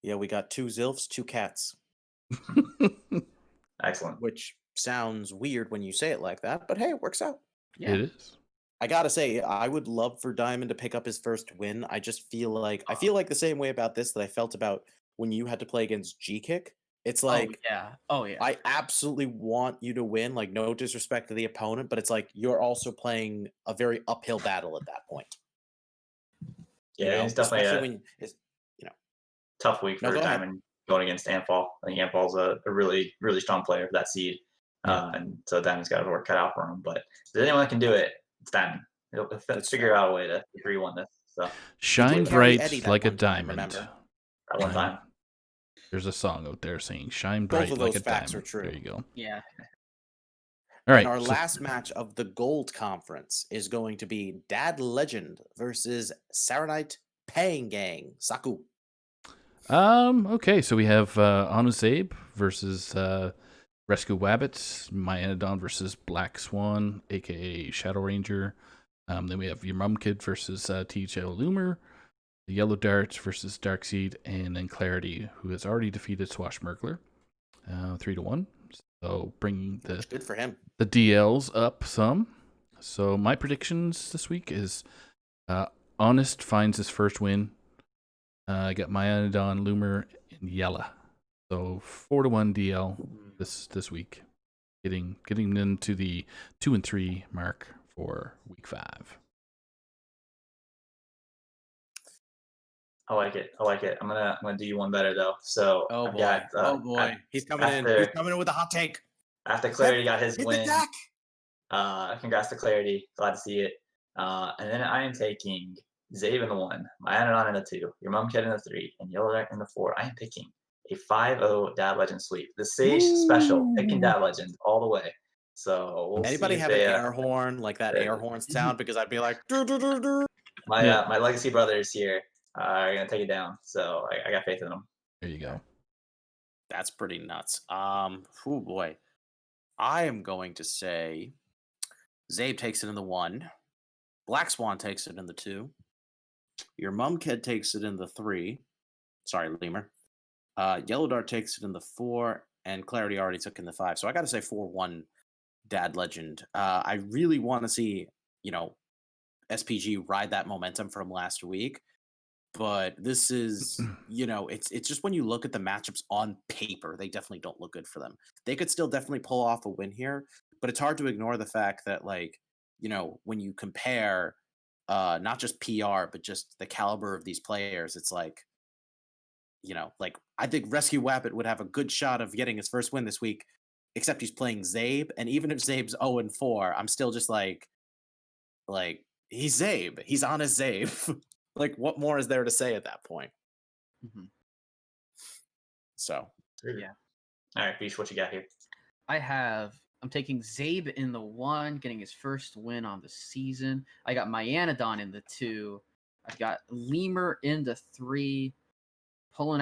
Yeah, we got 2 Zilfs, 2 cats, Excellent. which sounds weird when you say it like that, but hey, it works out. Yeah. It is. I gotta say, I would love for Diamond to pick up his first win. I just feel like the same way about this that I felt about when you had to play against G-Kick. It's like Oh yeah. I absolutely want you to win, like no disrespect to the opponent, but it's like you're also playing a very uphill battle at that point. Yeah, it's definitely especially a when it's tough week No, for go ahead. Diamond going against Anfall. I think Anfall's a really, really strong player for that seed. Yeah. And so Diamond's got his work cut out for him. But if there's anyone that can do it, it's Diamond. He'll That's figure fair. out a way to 3-1 this. So Shine did carry Eddie bright that like a one time, diamond. remember? that one time. There's a song out there saying "Shine Both bright of like those a facts diamond." are true. There you go. Yeah. All right. And our so- last match of the Gold Conference is going to be Dad Legend versus Saranite Paying Gang. Saku. Okay, so we have Anusabe versus Rescue Wabbits, Myanodon versus Black Swan, aka Shadow Ranger. Then we have Your Mum Kid versus TJ Loomer, the Yellow Dart versus Darkseed, and then Clarity, who has already defeated Swashbuckler, 3-1. So bringing Good for him. the DLs up some. So my predictions this week is Honest finds his first win. I got Myanodon, Loomer, and Yella. So 4-1 DL this week, getting into the 2-3 mark for week 5. I like it. I'm gonna do you one better though. So Oh I've boy. got, He's coming in. He's coming in with a hot take. after Clarity got his Hit the win. deck. Congrats to Clarity. Glad to see it. And then I am taking Zabe in the 1, Myanodon in the 2, Your Mum Kid in the 3, and Yellow Dart in the 4. I am picking a 5-0 Dad Legend sweep. The Sage special, picking Dad Legend all the way. So we'll Anybody see if have they, an air horn, like that air horn sound? Because I'd be like, my legacy brothers here are gonna take it down. So I got faith in them. There you go. That's pretty nuts. Oh boy. I am going to say Zabe takes it in the 1. Black Swan takes it in the 2. Your Mum Kid takes it in the 3. Sorry, Lemur. Yellow Dart takes it in the 4, and Clarity already took in the 5. So I got to say 4-1 Dad Legend. I really want to see, SPG ride that momentum from last week. But this is, it's just when you look at the matchups on paper, they definitely don't look good for them. They could still definitely pull off a win here, but it's hard to ignore the fact that, when you compare not just PR, but just the caliber of these players, it's like, I think Rescue Wabbit would have a good shot of getting his first win this week, except he's playing Zabe. And even if Zabe's 0-4, I'm still just like, he's Zabe. He's on his Zabe. What more is there to say at that point? Mm-hmm. So, yeah. All right, Feesh, what you got here? I'm taking Zabe in the 1, getting his first win on the season. I got Myanodon in the 2. I've got Lemur in the 3. Pulling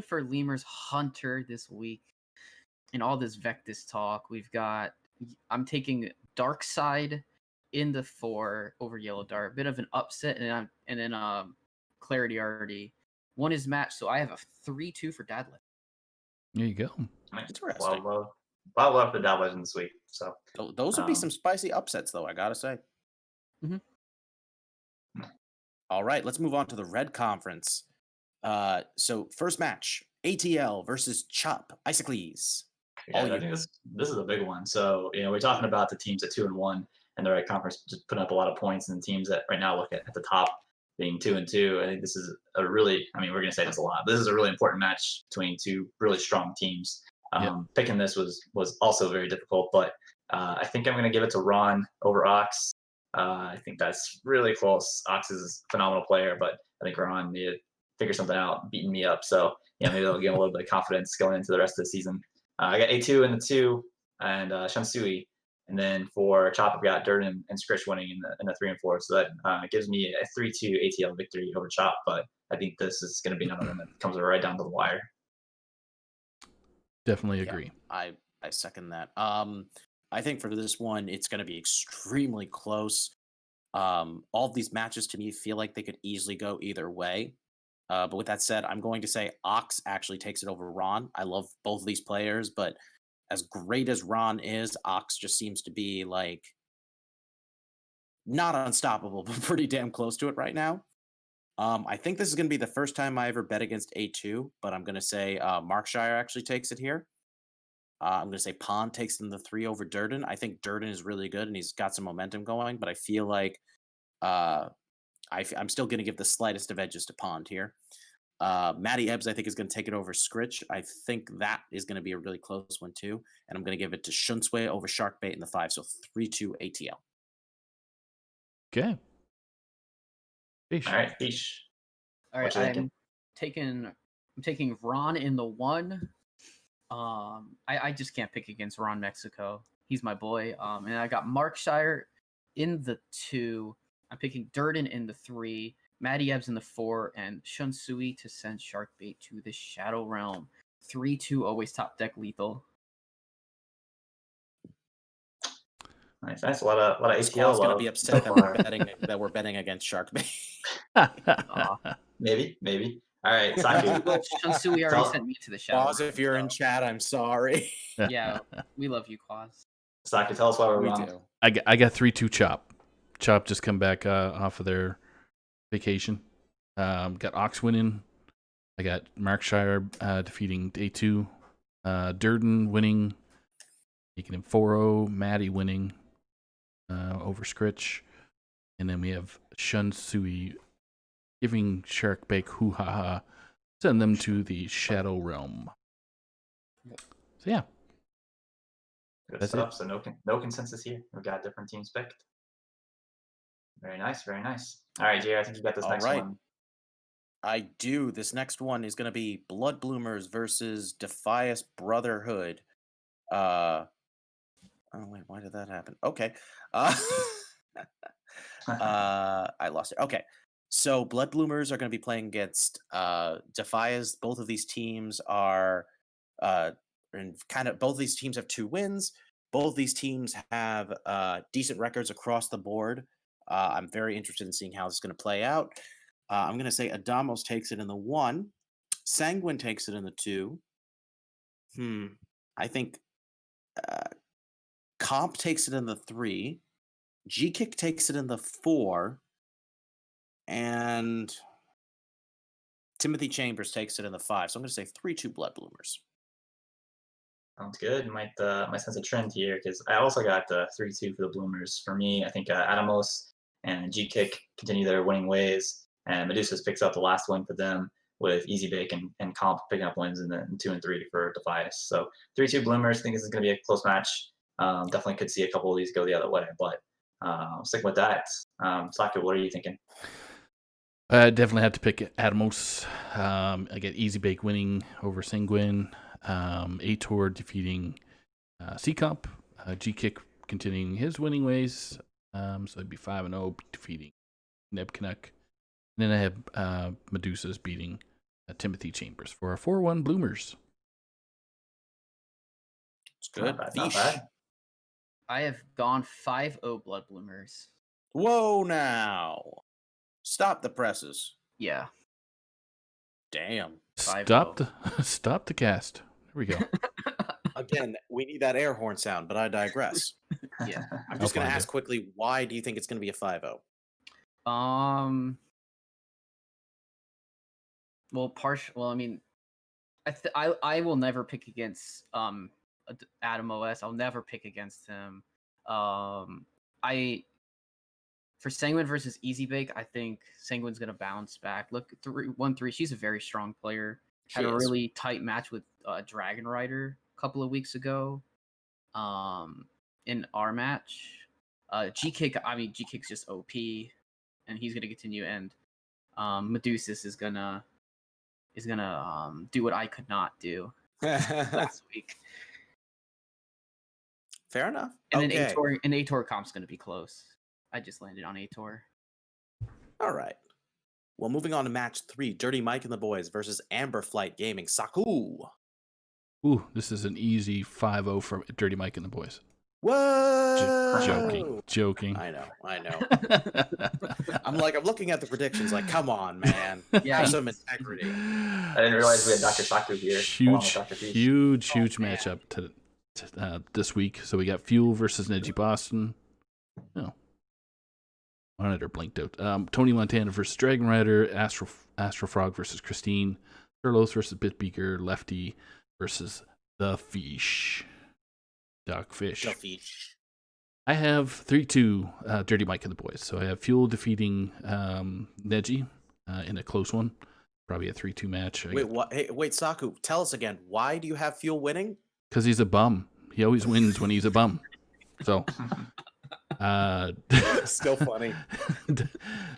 for Lemur's Hunter this week. And all this Vectis talk. I'm taking Darkside in the 4 over Yellow Dart. A bit of an upset, and then Clarity already won his match, so I have a 3-2 for Dad Legend. There you go. interesting. Well, love the Dad Legend this week. So Those would be some spicy upsets, though, I gotta say. Mm-hmm. All right, let's move on to the Red Conference. So first match, ATL versus Chop, Icicles. Yeah, I think this is a big one. So, we're talking about the teams at 2-1 and the right conference just putting up a lot of points, and the teams that right now look at the top being 2-2. I think this is a really, we're gonna say this a lot, but this is a really important match between two really strong teams. Yep. Picking this was also very difficult, but I think I'm gonna give it to Ron over Ox. I think that's really close. Ox is a phenomenal player, but I think Ron needed to figure something out, beating me up. So maybe they'll get a little bit of confidence going into the rest of the season. I got A2 in the 2 and Shansui. And then for Chop, I've got Durden and Scritch winning in the 3 and 4. So that gives me a 3-2 ATL victory over Chop. But I think this is going to be another one that comes right down to the wire. Definitely agree. I second that. I think for this one, it's going to be extremely close. All of these matches to me feel like they could easily go either way. But with that said, I'm going to say Ox actually takes it over Ron. I love both of these players, but as great as Ron is, Ox just seems to be like not unstoppable, but pretty damn close to it right now. I think this is going to be the first time I ever bet against A2, but I'm going to say Markshire actually takes it here. I'm going to say Pond takes in the 3 over Durden. I think Durden is really good and he's got some momentum going, but I feel like I'm still going to give the slightest of edges to Pond here. Matty Ebbs, I think, is going to take it over Scritch. I think that is going to be a really close one, too. And I'm going to give it to Shunsui over Sharkbait in the 5. So 3-2 ATL. Okay. Feesh. All right, Feesh. All right, I'm taking Ron in the 1. I just can't pick against Ron Mexico. He's my boy. And I got Markshire in the 2. I'm picking Durden in the 3. Matty Ebbs in the 4, and Shunsui to send Sharkbait to the Shadow Realm. 3-2, always top deck lethal. Nice. A lot of ATL. Squad's gonna be upset that we're betting against Sharkbait. Maybe. All right, Saku. Shunsui already sent me to the Shadow Realm. If you're in chat, I'm sorry. Yeah, we love you, Quaz. Saku, tell us why we're wrong. Do. I got 3-2 Chop. Chop just come back off of their vacation. Got Ox winning. I got Markshire defeating A2. Durden winning, making him 4-0. Matty winning over Scritch. And then we have Shunsui giving Sharkbait hoo-ha-ha. Send them to the Shadow Realm. So yeah. Good stuff. So no consensus here. We've got different teams picked. Very nice. All right, Jay, I think you got this next one. I do. This next one is going to be Blood Bloomers versus Defias Brotherhood. Oh wait, why did that happen? Okay. I lost it. Okay. So Blood Bloomers are going to be playing against Defias. Both of these teams are both of these teams have 2 wins. Both of these teams have decent records across the board. I'm very interested in seeing how this is going to play out. I'm going to say Adamos takes it in the 1. Sanguine takes it in the 2. I think Comp takes it in the 3. G-Kick takes it in the 4. And Timothy Chambers takes it in the 5. So I'm going to say 3-2 Blood Bloomers. Sounds good. Might sense a trend here because I also got the 3-2 for the Bloomers. For me, I think Adamos and G-Kick continue their winning ways, and Medusa's picks up the last win for them with Easy Bake and Comp picking up wins in the 2 and 3 for Defias. So 3-2 Bloomers. I think this is going to be a close match. Definitely could see a couple of these go the other way, but sticking with that. Saku, what are you thinking? I definitely have to pick Adamos. I get Easy Bake winning over Sanguine. Ator defeating C-Comp. G-Kick continuing his winning ways. So it'd be 5-0 defeating Neb Canuck. And then I have Medusa's beating Timothy Chambers for a 4-1 Bloomers. It's good. Not bad. I have gone 5-0 Blood Bloomers. Whoa now. Stop the presses. Yeah. Damn. Stop the cast. Here we go. Again, we need that air horn sound, but I digress. Yeah. I'm just going to ask quickly, why do you think it's going to be a 5-0? Well, I mean, I will never pick against Adam OS. I'll never pick against him. For Sanguine versus Easy Bake, I think Sanguine's gonna bounce back. Look, 1-3. She's a very strong player. Had a really tight match with Dragon Rider a couple of weeks ago. In our match, G-Kick. I mean, G-Kick's just OP, and he's gonna continue. And Medusis is gonna do what I could not do last week. Fair enough. And then Ator comp's gonna be close. I just landed on Ator. All right. Well, moving on to match 3, Dirty Mike and the Boys versus Amber Flight Gaming. Saku. Ooh, this is an easy 5-0 for Dirty Mike and the Boys. Whoa! Joking. I know. I'm looking at the predictions like, come on, man. Yeah, Have some integrity. I didn't realize we had Dr. Saku here. Huge matchup to this week. So we got Fuel versus Neji Boston. No. Monitor blinked out. Tony Montana versus Dragon Rider. Astro Frog versus Christine. Turlos versus Bitbeaker. Lefty versus the Feesh. Doctorfeesh. I have 3-2 Dirty Mike and the Boys. So I have Fuel defeating Neji in a close one. Probably a 3-2 match. Wait, what? Hey, wait, Saku, tell us again. Why do you have Fuel winning? Because he's a bum. He always wins when he's a bum. So, still funny.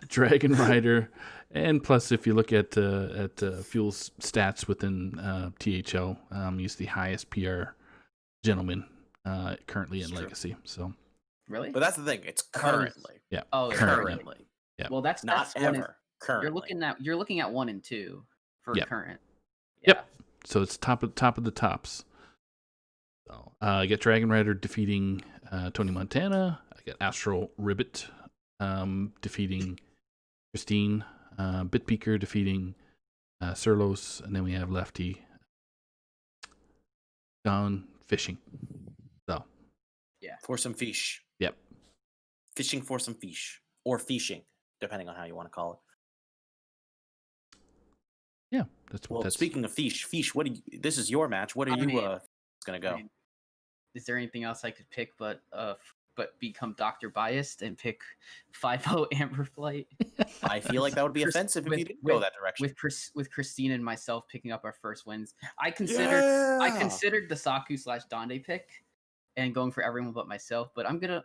Dragon Rider, and plus, if you look at Fuel's stats within THL, he's the highest PR gentleman currently in Legacy. So, really, but that's the thing. It's currently. Yeah. Oh, currently. Yeah. Well, that's not ever. Currently. You're looking at 1 and 2 for current. Yeah. Yep. So it's top of the tops. So I get Dragon Rider defeating Tony Montana. I get Astral Ribbit defeating Christine. Bitbeaker defeating Surlos, and then we have Lefty gone fishing. So for some fish. Yep. Fishing for some fish, or fishing, depending on how you want to call it. Yeah, that's speaking of fish, this is your match. What are you gonna go? Is there anything else I could pick but become Dr. Biased and pick 5-0 Amber Flight? I feel like that would be offensive if you didn't go that direction. With Christine and myself picking up our first wins, I considered the Saku / Donde pick and going for everyone but myself. But I'm gonna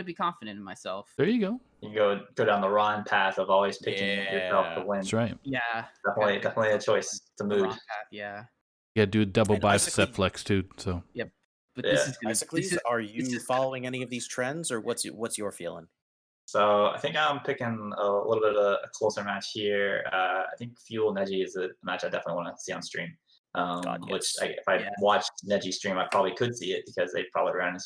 be confident in myself. There you go. You go down the Ron path of always picking yourself to win. That's right. Yeah, definitely a choice. It's a mood. Path, yeah. Yeah, do a double bicep flex too. So yep. But this is Icicles, are you following any of these trends, or what's your feeling? So I think I'm picking a little bit of a closer match here. I think Fuel Neji is a match I definitely want to see on stream. If I watched Neji stream, I probably could see it because they probably run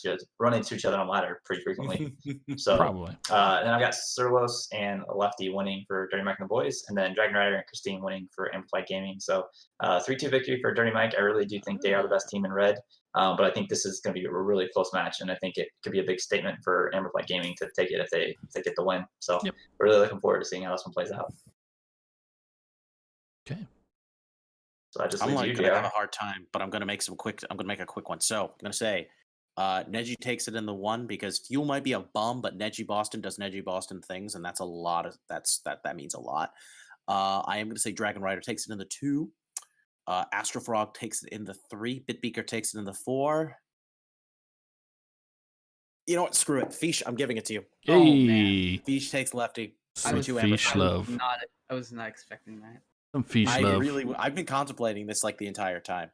into each other on ladder pretty frequently. So probably. And then I've got Surlos and Lefty winning for Dirty Mike and the Boys, and then Dragon Rider and Christine winning for Amplified Gaming. So 3-2 victory for Dirty Mike. I really do think they are the best team in red. But I think this is going to be a really close match, and I think it could be a big statement for Amplified Gaming to take it if they get the win. So we're really looking forward to seeing how this one plays out. Okay. So I'm going to have a hard time, but I'm going to make a quick one. So I'm going to say Neji takes it in the 1 because Fuel might be a bum, but Neji Boston does Neji Boston things, and that's a lot of that means a lot. I am going to say Dragon Rider takes it in the 2. Astro Frog takes it in the 3. Bitbeaker takes it in the 4. You know what? Screw it. Feesh, I'm giving it to you. Hey. Oh, man. Feesh takes Lefty. Feesh love. I was not expecting that. Some Feesh love. I've been contemplating this like the entire time.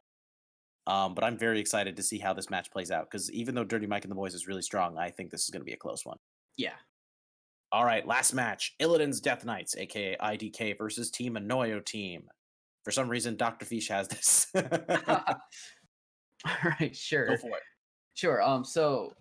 But I'm very excited to see how this match plays out, because even though Dirty Mike and the Boys is really strong, I think this is going to be a close one. Yeah. All right, last match. Illidan's Death Knights, a.k.a. IDK, versus Team Anoyo Team. For some reason, Doctorfeesh has this. All right, sure. Go for it. Sure. So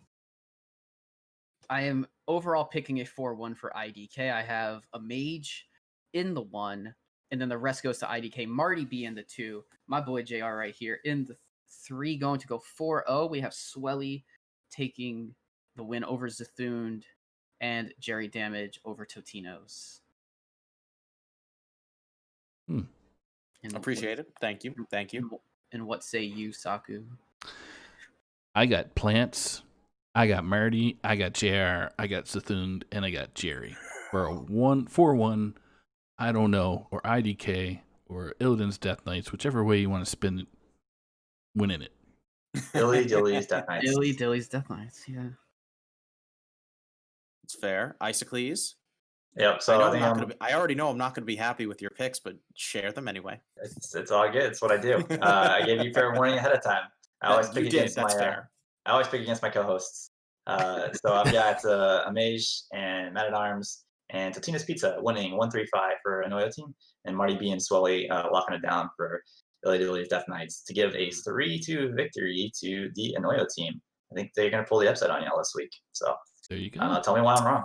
I am overall picking a 4-1 for IDK. I have a mage in the 1, and then the rest goes to IDK. Marty B in the 2. My boy JR right here in the 3, going to go 4-0. We have Swelly taking the win over Zethund, and Jerry Damage over Totinos. Appreciate it. Thank you. And what say you, Saku? I got Plants, I got Marty, I got JR, I got Sathund, and I got Jerry for a 4-1. I don't know, or IDK, or Illidan's Death Knights, whichever way you want to spin it, winning it. Dilly's Death Knights. Dilly's Death Knights. Yeah. It's fair. Icicles. Yep. So I think I already know I'm not going to be happy with your picks, but share them anyway. it's all good. It's what I do. I gave you fair warning ahead of time. I always pick against fair. I always pick against my co-hosts. So I've got a Mage and Man at Arms and Totino's Pizza winning 1-3-5 for Anoyo team, and Marty B and Swelly locking it down for Dilly's Death Knights to give a 3-2 victory to the Anoyo team. I think they're going to pull the upset on y'all this week. So There you go. tell me why I'm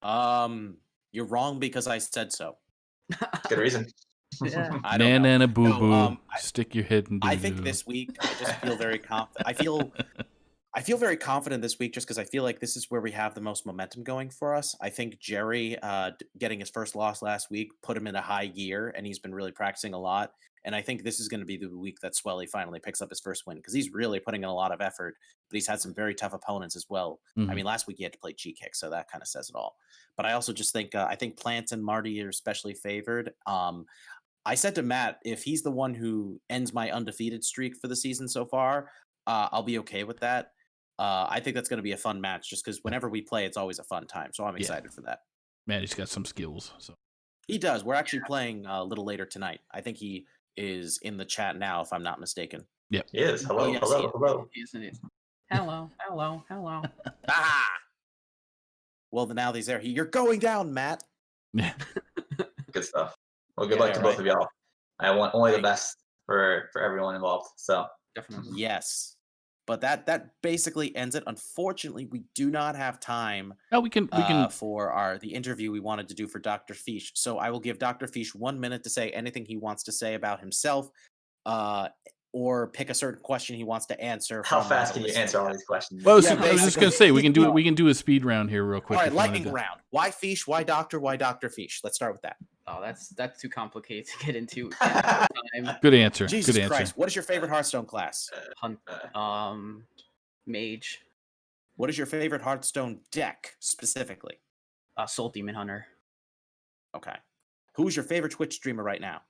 wrong. You're wrong because I said so. Good reason. Yeah. I don't know. Nana boo boo. No, Stick your head in doo-doo. I think this week I just feel very confident. I feel very confident this week just because I feel like this is where we have the most momentum going for us. I think Jerry getting his first loss last week put him in a high gear, and he's been really practicing a lot. And I think this is going to be the week that Swelly finally picks up his first win because he's really putting in a lot of effort, but he's had some very tough opponents as well. Mhm. I mean, last week he had to play Cheat Kick, so that kind of says it all. But I also just think I think Plant and Marty are especially favored. I said to Matt, if he's the one who ends my undefeated streak for the season so far, I'll be okay with that. I think that's going to be a fun match just because whenever we play, it's always a fun time. So I'm excited for that. Man, he's got some skills. So he does. We're actually playing a little later tonight. I think he is in the chat now, if I'm not mistaken. Yep. He is. Hello, Yes, hello. Isn't it? Hello. Ah! Well, now he's there. You're going down, Matt. yeah. Good stuff. Well, good luck to both of y'all. I want only the best for everyone involved. So Definitely. Yes. But that basically ends it. Unfortunately, we do not have time Oh, we can for the interview we wanted to do for Doctorfeesh. So I will give Doctorfeesh 1 minute to say anything he wants to say about himself, or pick a certain question he wants to answer. How fast can you answer all these questions? Well, Yeah, I was just gonna say we can do it. We can do a speed round here real quick. All right, if you wanna lightning do- round. Why Feesh? Why Doctor? Why Doctorfeesh? Let's start with that. Oh, that's too complicated to get into in time. Good answer. Jesus Good answer. Christ! What is your favorite Hearthstone class? Hunt, Mage, What is your favorite Hearthstone deck specifically? Soul Demon Hunter. Okay. Who's your favorite Twitch streamer right now?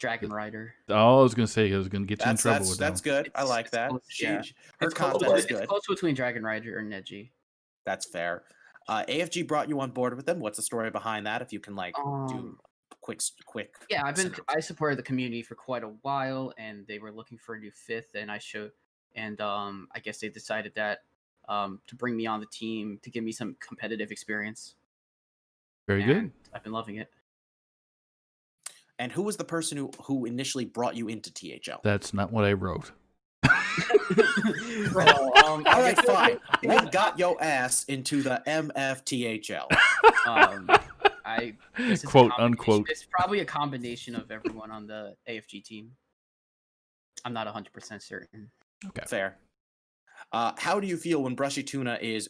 Dragon Rider. Oh, I was gonna say I was gonna get you in trouble with that. That's good. I like It's that. close, yeah. Her content is good. It's close between Dragon Rider and Neji. That's fair. AFG brought you on board with them. What's the story behind that? If you can do quick. Yeah, I supported the community for quite a while, and they were looking for a new fifth, and I guess they decided that to bring me on the team to give me some competitive experience. Very good. I've been loving it. And who was the person who initially brought you into THL? That's not what I wrote. All right, fine. What got your ass into the MFTHL? Quote unquote. It's probably a combination of everyone on the AFG team. I'm not 100% certain. Okay. Fair. How do you feel when Brushy Tuna is,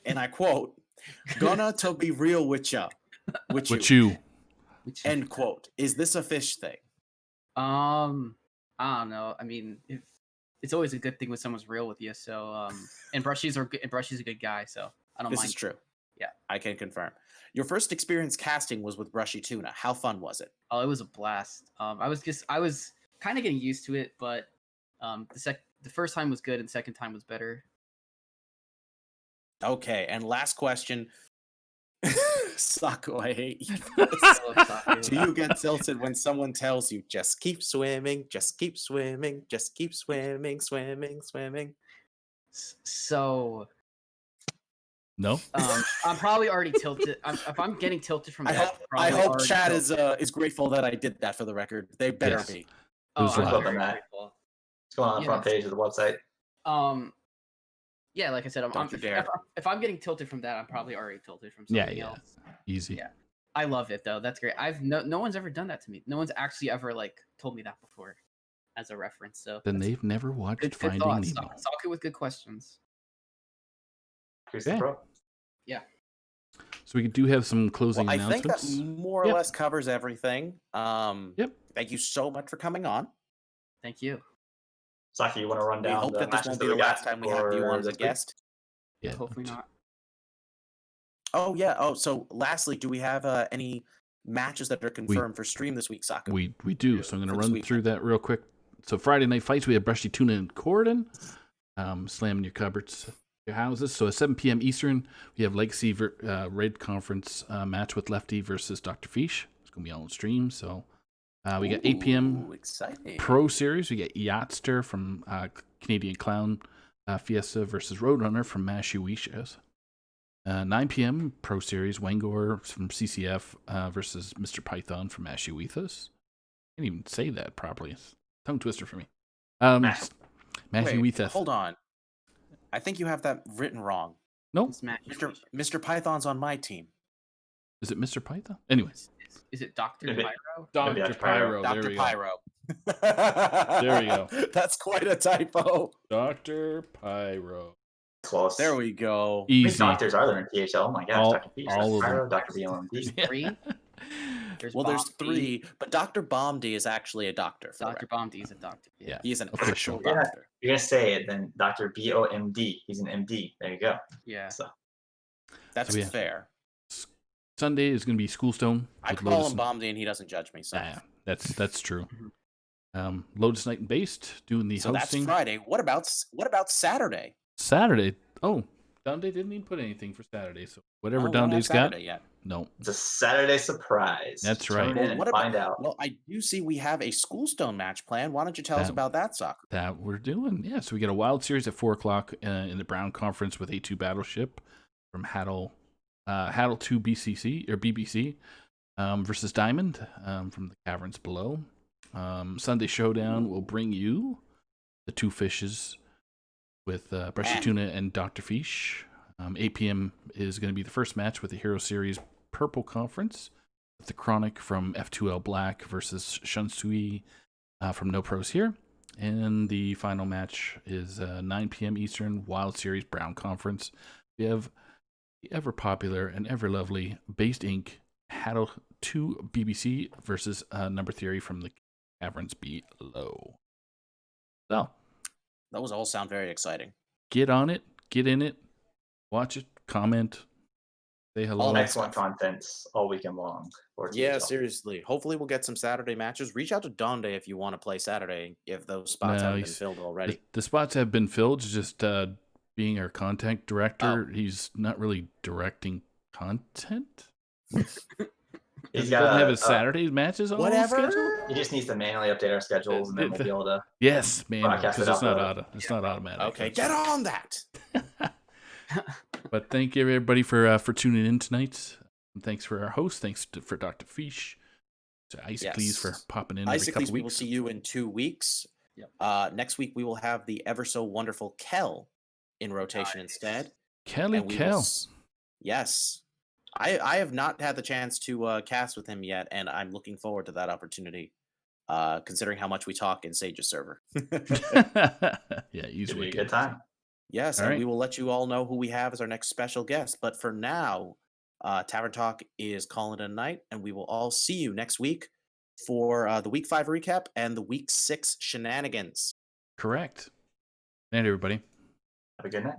and I quote, gonna to be real with ya? With you. End quote. Is this a fish thing? I don't know. I mean, it's always a good thing when someone's real with you. So, and Brushy's a good guy. So I don't mind. This is true. Yeah, I can confirm. Your first experience casting was with Brushy Tuna. How fun was it? Oh, it was a blast. I was kind of getting used to it, but the first time was good and the second time was better. Okay, and last question. Saku, I hate you. Do you get tilted when someone tells you just keep swimming, just keep swimming, just keep swimming, swimming? So no. I'm probably already tilted. If I'm getting tilted from that, I hope Chad is grateful that I did that for the record. They better be. Who's It's going on the front page of the website. Yeah, like I said, if I'm getting tilted from that, I'm probably already tilted from something else. Easy. Yeah, I love it though. That's great. No one's ever done that to me. No one's actually ever told me that before, as a reference. So then they've never watched good Finding thoughts. Nemo. Saku with good questions. Yeah. So we do have some closing I think announcements. that more or less covers everything. Yep. Thank you so much for coming on. Thank you. Saki, you want to run We down hope the that this matches won't that be the we got last time we have you for on as a this week? guest. Yeah. Hopefully not. Oh yeah. Oh, so lastly, do we have any matches that are confirmed for stream this week, Saku? We do. So I'm going to For this run through weekend. that real quick. So Friday night fights, we have Brushy Tuna and Corden. Slamming your cupboards, your houses. So at 7 p.m. Eastern, we have Legacy Raid Conference match with Lefty versus Doctorfeesh. It's going to be all on stream. So we got 8 p.m. Exciting. Pro Series. We get Yachtster from Canadian Clown Fiesta versus Roadrunner from Mashuishas. 9 p.m. Pro Series, Wangor from CCF versus Mr. Python from Mashuithas. I can't even say that properly. It's a tongue twister for me. Wait, hold on. I think you have that written wrong. Nope. It's Matt. Mr. Python's on my team. Is it Mr. Python? Anyways. Is it Dr. Maybe. Pyro? Dr. Pyro. There Dr. we Pyro. There we go. That's quite a typo. Dr. Pyro. Close. There we go. How many Easy. doctors are there in PHL? Oh my gosh, All- Dr. Feesh, all Dr. of Pyro, them. Dr. BLMD. Yeah. 3? There's Bomb D. 3, but Dr. Bombd is actually a doctor. For the Dr. record. Bomb is a doctor. Yeah. He's an Official. actual Yeah. doctor. You're going to say it, then Dr. BOMD. He's an MD. There you go. Yeah. So, That's So, yeah. fair. Sunday is going to be Schoolstone. I with call Lotus him Bombd and he doesn't judge me. So, that's true. Lotus Night and Based doing the so that's hosting. Friday. What about Saturday? Saturday. Oh, Dande didn't even put anything for Saturday. So whatever Oh, we don't have Dande's got. Saturday yet. No. it's a Saturday surprise. That's right. Tune in and What about- find out. Well, I do see we have a Schoolstone match planned. Why don't you tell us That- about that, Saku? That we're doing. Yeah, so we get a wild series at 4 o'clock in the Brown Conference with A2 Battleship from Haddle 2 BCC or BBC versus Diamond from the Caverns Below. Sunday Showdown will bring you the two fishes with Brushy Tuna and Doctorfeesh. 8 p.m. is going to be the first match with the Hero Series Purple Conference with the Chronic from F2L Black versus Shunsui from No Pros Here. And the final match is 9 p.m. Eastern, Wild Series Brown Conference. We have the ever popular and ever lovely Based Inc. Haddle 2 BBC versus Number Theory from the Caverns Below. So, Those all sound very exciting. get on it, get in it, watch it, comment, say hello. All Excellent content all weekend long. for Yeah, THL. seriously. Hopefully, we'll get some Saturday matches. Reach out to Donde if you want to play Saturday, if those spots No, haven't been he's- filled already. The spots have been filled. It's just being our content director, he's not really directing content. He's He got doesn't have a- his Saturday matches on Whatever. schedule. He just needs to manually update our schedules, and then we'll be able to. Yes, man, Broadcast because it it's out not the- it's not automatic. Okay, That's get right. on that. But thank you everybody for tuning in tonight. And thanks for our host. Thanks for Dr. Feesh. To Icicles for Yes. popping in every couple Icicles, we will weeks. see you in 2 weeks. Yep. Next week, we will have the ever so wonderful Kel in rotation instead. Kelly and we will Kell. Yes. I have not had the chance to cast with him yet, and I'm looking forward to that opportunity, considering how much we talk in Sage's server. Yeah, he's It'll be a wicked. good time. Yes, All and right. we will let you all know who we have as our next special guest. But for now, Tavern Talk is calling it a night, and we will all see you next week for the Week 5 recap and the Week 6 shenanigans. Correct. And everybody. Have a good night.